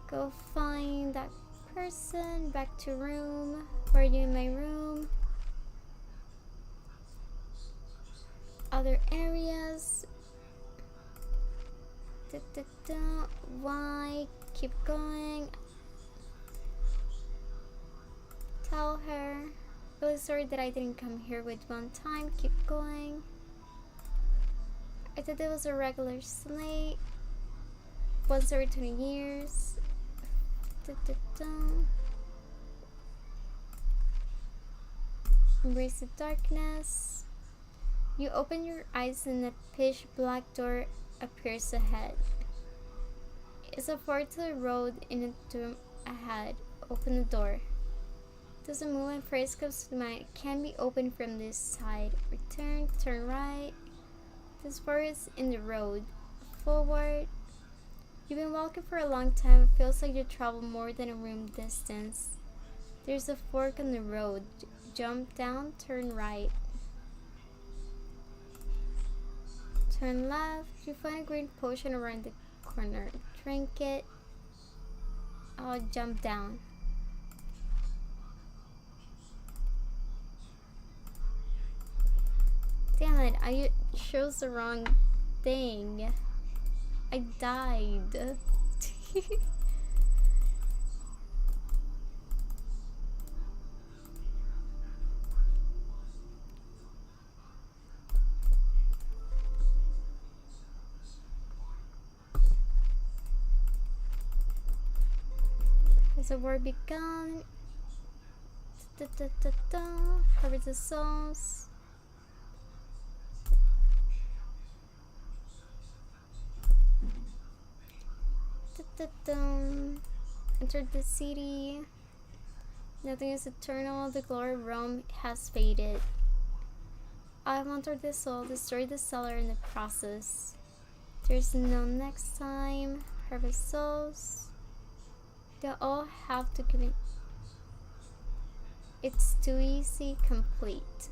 S1: Go find that person. Back to room. Where are you in my room? Other areas. Why? Keep going. Tell her. Really sorry that I didn't come here with one time. Keep going. I thought it was a regular slate. Once every 20 years. Embrace the darkness. You open your eyes and a pitch black door appears ahead. It's a fork to the road in a room ahead. Open the door. Doesn't move and phrase comes to mind. It can be opened from this side. Return, turn right. This fork is in the road. Forward. You've been walking for a long time. It feels like you travel more than a room distance. There's a fork on the road. Jump down, turn right. Turn left. You find a green potion around the corner. Drink it. I'll jump down. Damn it, I chose the wrong thing. I died. Has the war begun? Harvest the souls. Entered the city. Nothing is eternal. The glory of Rome has faded. I have entered the soul, destroyed the cellar in the process. There's no next time. Harvest souls. They all have to commit. It's too easy. Complete.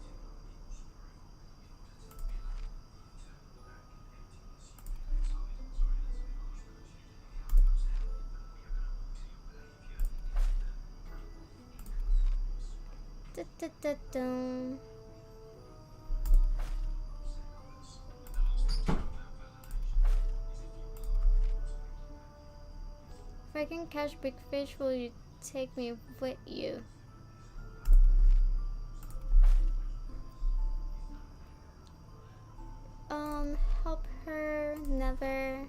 S1: If I can catch big fish, will you take me with you? Help her, never.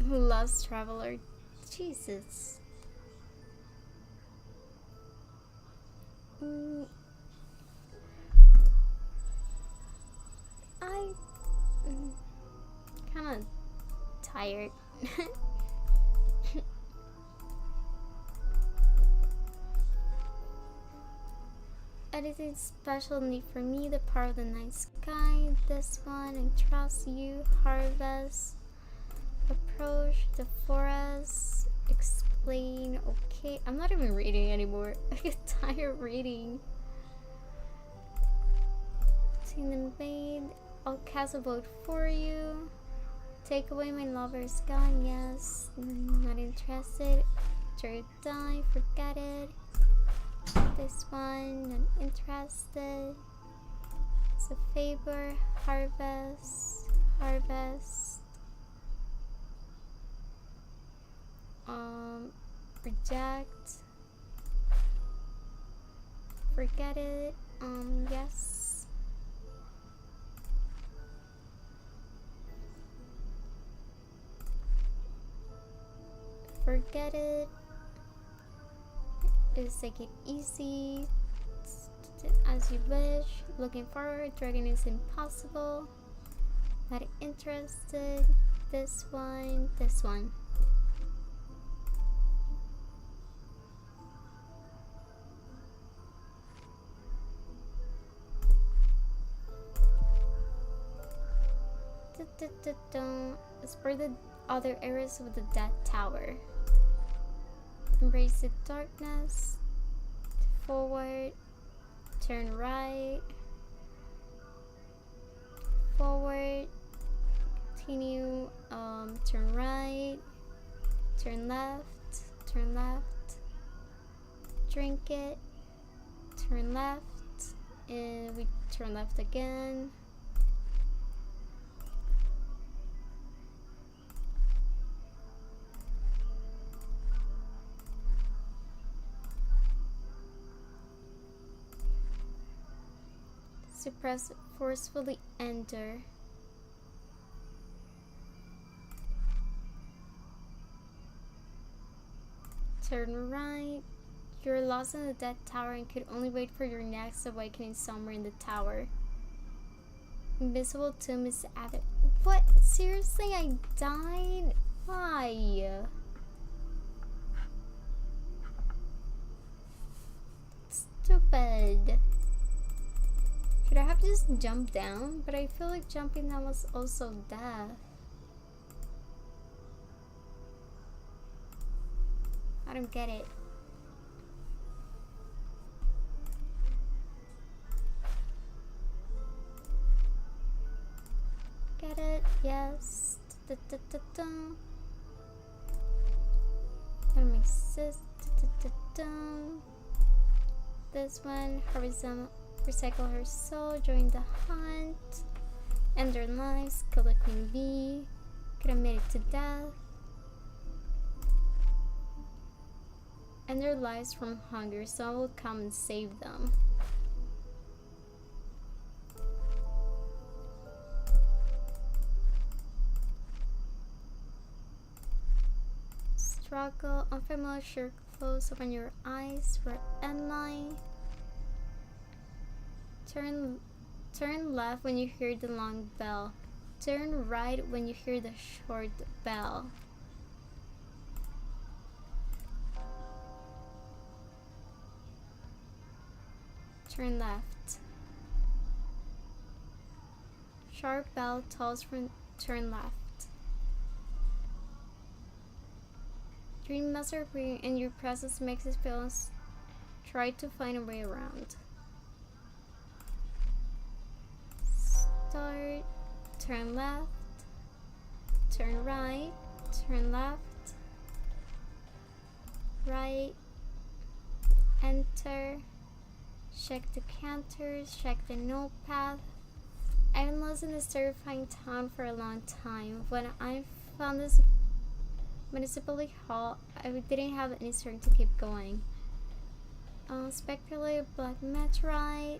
S1: Lost traveler. Jesus. Kind of tired. Anything special need for me? The power of the night sky. sky. This one, I trust you. Harvest. Approach the forest. Explain. Okay, I'm not even reading anymore. I get tired reading. Team invade. I'll cast a vote for you. Take away my lover's gun. Yes. Not interested. Turn die. Forget it. This one. Not interested. It's a favor. Harvest. Harvest. Reject. Forget it. Yes. Forget it. Just take it easy. As you wish. Looking forward. Dragon is impossible. Not interested. This one. This one. Explore the other areas of the Death Tower. Embrace the darkness. Forward. Turn right. Forward. Continue. Turn right. Turn left. Turn left. Drink it. Turn left. And we turn left again. Suppress, forcefully enter. Turn right. You're lost in the Death Tower and could only wait for your next awakening somewhere in the tower. Invisible tomb is added. What? Seriously, I died? Why? Stupid. Should I have just jumped down? But I feel like jumping down was also death. I don't get it. Get it? Yes. Gonna make this. This one. Horizontal. Recycle her soul, join the hunt, end their lives, kill the queen bee, get admitted to death, end their lives from hunger, someone will come and save them. Struggle, unfamiliar clothes, open your eyes, where am I? Turn left when you hear the long bell. Turn right when you hear the short bell. Turn left. Sharp bell tolls from turn left. Dream master appearing in your presence makes it feel. Try to find a way around. Start, turn left, turn right, turn left, right, enter, check the counters, check the notepad. I've been lost in this terrifying town for a long time. When I found this municipality hall, I didn't have any strength to keep going. Spectacular black meteorite.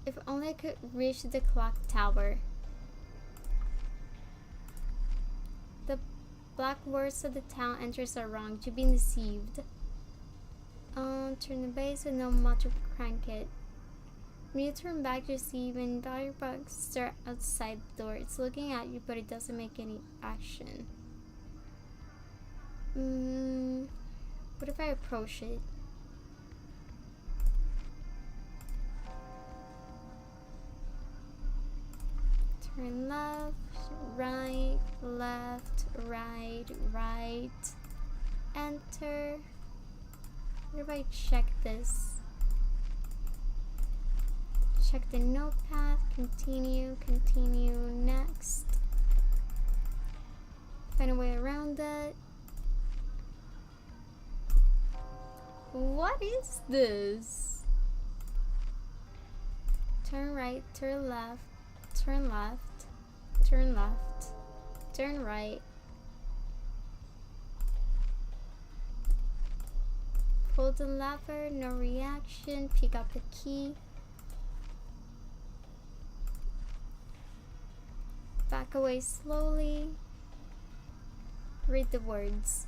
S1: If only I could reach the clock tower. The black words of the town enters are wrong. You've been deceived. Turn the base with no motor crank it. When you turn back, you see when Firebugs stare outside the door. It's looking at you, but it doesn't make any action. What if I approach it? Turn left, right, left, right, right. Enter. What if I check this? Check the no path, continue, continue, next. Find a way around it. What is this? Turn right, turn left, turn left, turn left, turn right. Pull the lever, no reaction, pick up the key. Back away slowly. Read the words.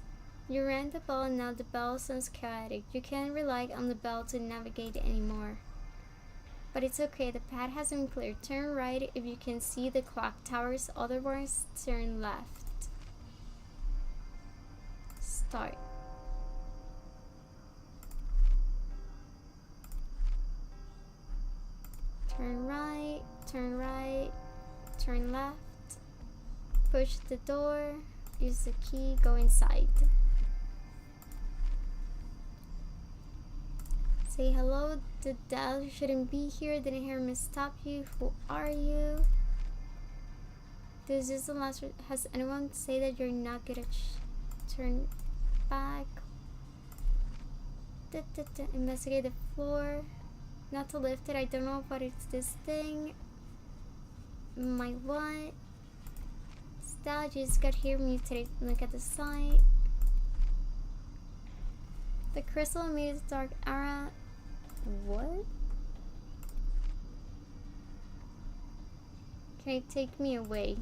S1: You rang the bell and now the bell sounds chaotic. You can't rely on the bell to navigate anymore. But it's okay, the path has been cleared. Turn right if you can see the clock towers, otherwise turn left. Start. Turn right, turn right, turn left. Push the door, use the key, go inside. Say hello, the dad shouldn't be here, didn't hear me stop you, who are you? This is the last, has anyone say that you're not gonna turn back? Investigate the floor, not to lift it, I don't know what it's this thing. My what? Dad, you just got here mutated, look at the site. The crystal emits dark aura. What? Can it take me away?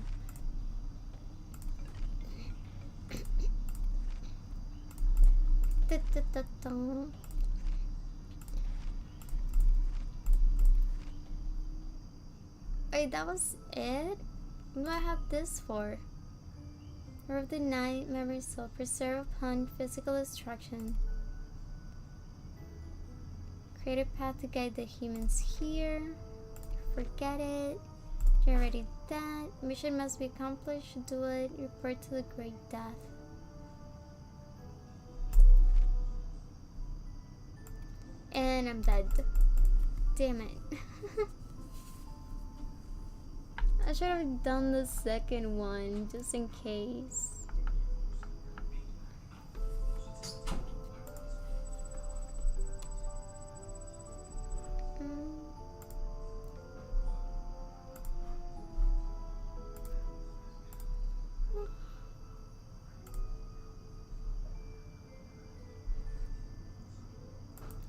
S1: Wait, that was it? What do I have this for? Or of the night, memory soul, preserve upon physical destruction. Create a path to guide the humans here. Forget it. You're already dead. Mission must be accomplished. Do it. Report to the great death. And I'm dead. Damn it. I should have done the second one just in case.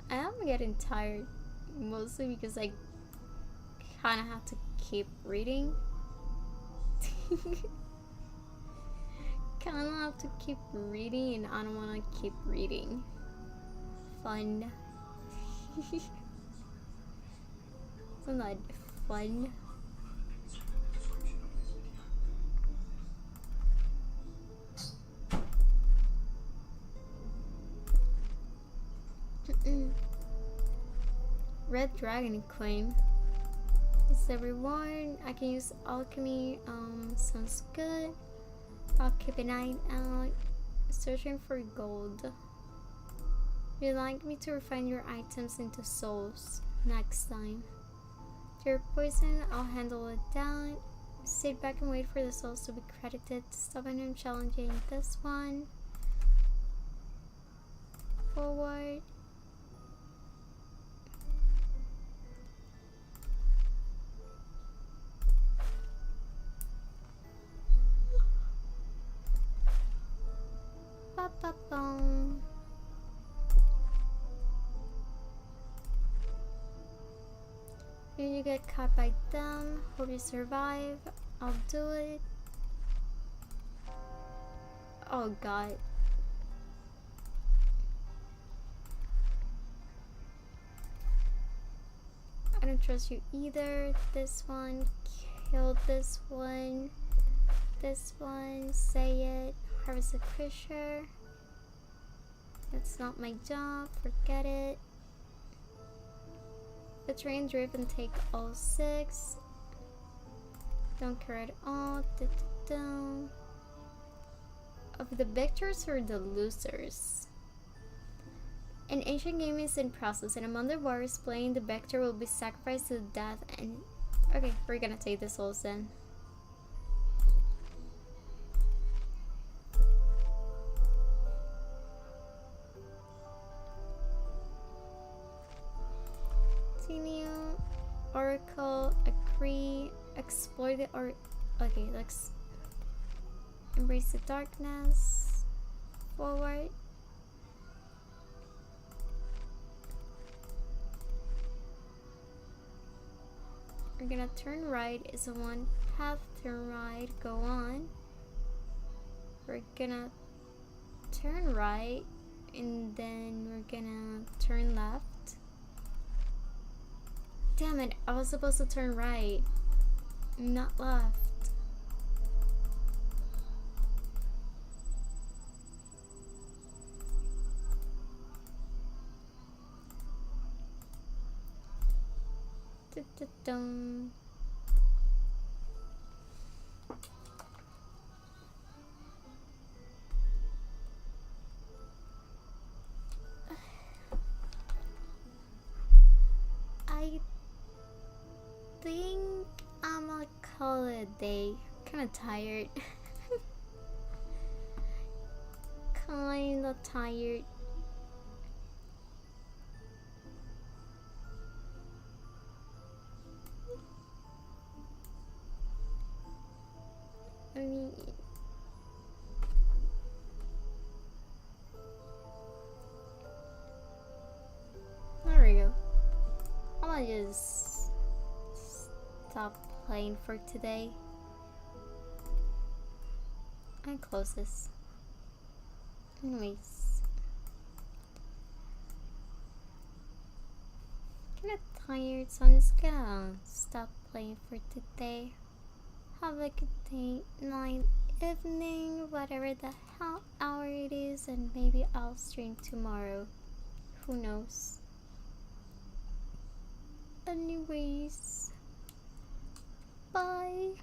S1: I am getting tired, mostly because I kind of have to keep reading. Kind of have to keep reading, and I don't want to keep reading. Fun. Isn't that fun? Red Dragon Claim. It's a reward. I can use alchemy. Sounds good. I'll keep an eye out. Searching for gold. You'd like me to refine your items into souls next time. Your poison, I'll handle it down. Sit back and wait for the souls to be credited. Stopping him challenging this one. Forward. Ba-ba-boom. You get caught by them. Hope you survive. I'll do it. Oh god. I don't trust you either. This one. Kill this one. This one. Say it. Harvest a creature. That's not my job. Forget it. The train driven take all 6. Don't care at all. Of the victors or the losers? An ancient game is in process, and among the warriors playing, the victor will be sacrificed to death. And okay, we're gonna take the souls then. Continue. Oracle. Agree. Explore the okay, let's embrace the darkness. Forward. We're gonna turn right. Is a one path. Turn right. Go on. We're gonna turn right, and then we're gonna turn left. Damn it! I was supposed to turn right, not left. Dun. I think I'm gonna call it a day. Kinda tired. Kinda tired. I mean, there we go. I'm gonna just stop playing for today and close this. Anyways, kinda tired, so I'm just gonna stop playing for today. Have a good day, night, evening, whatever the hell hour it is, and maybe I'll stream tomorrow. Who knows? Anyways, bye.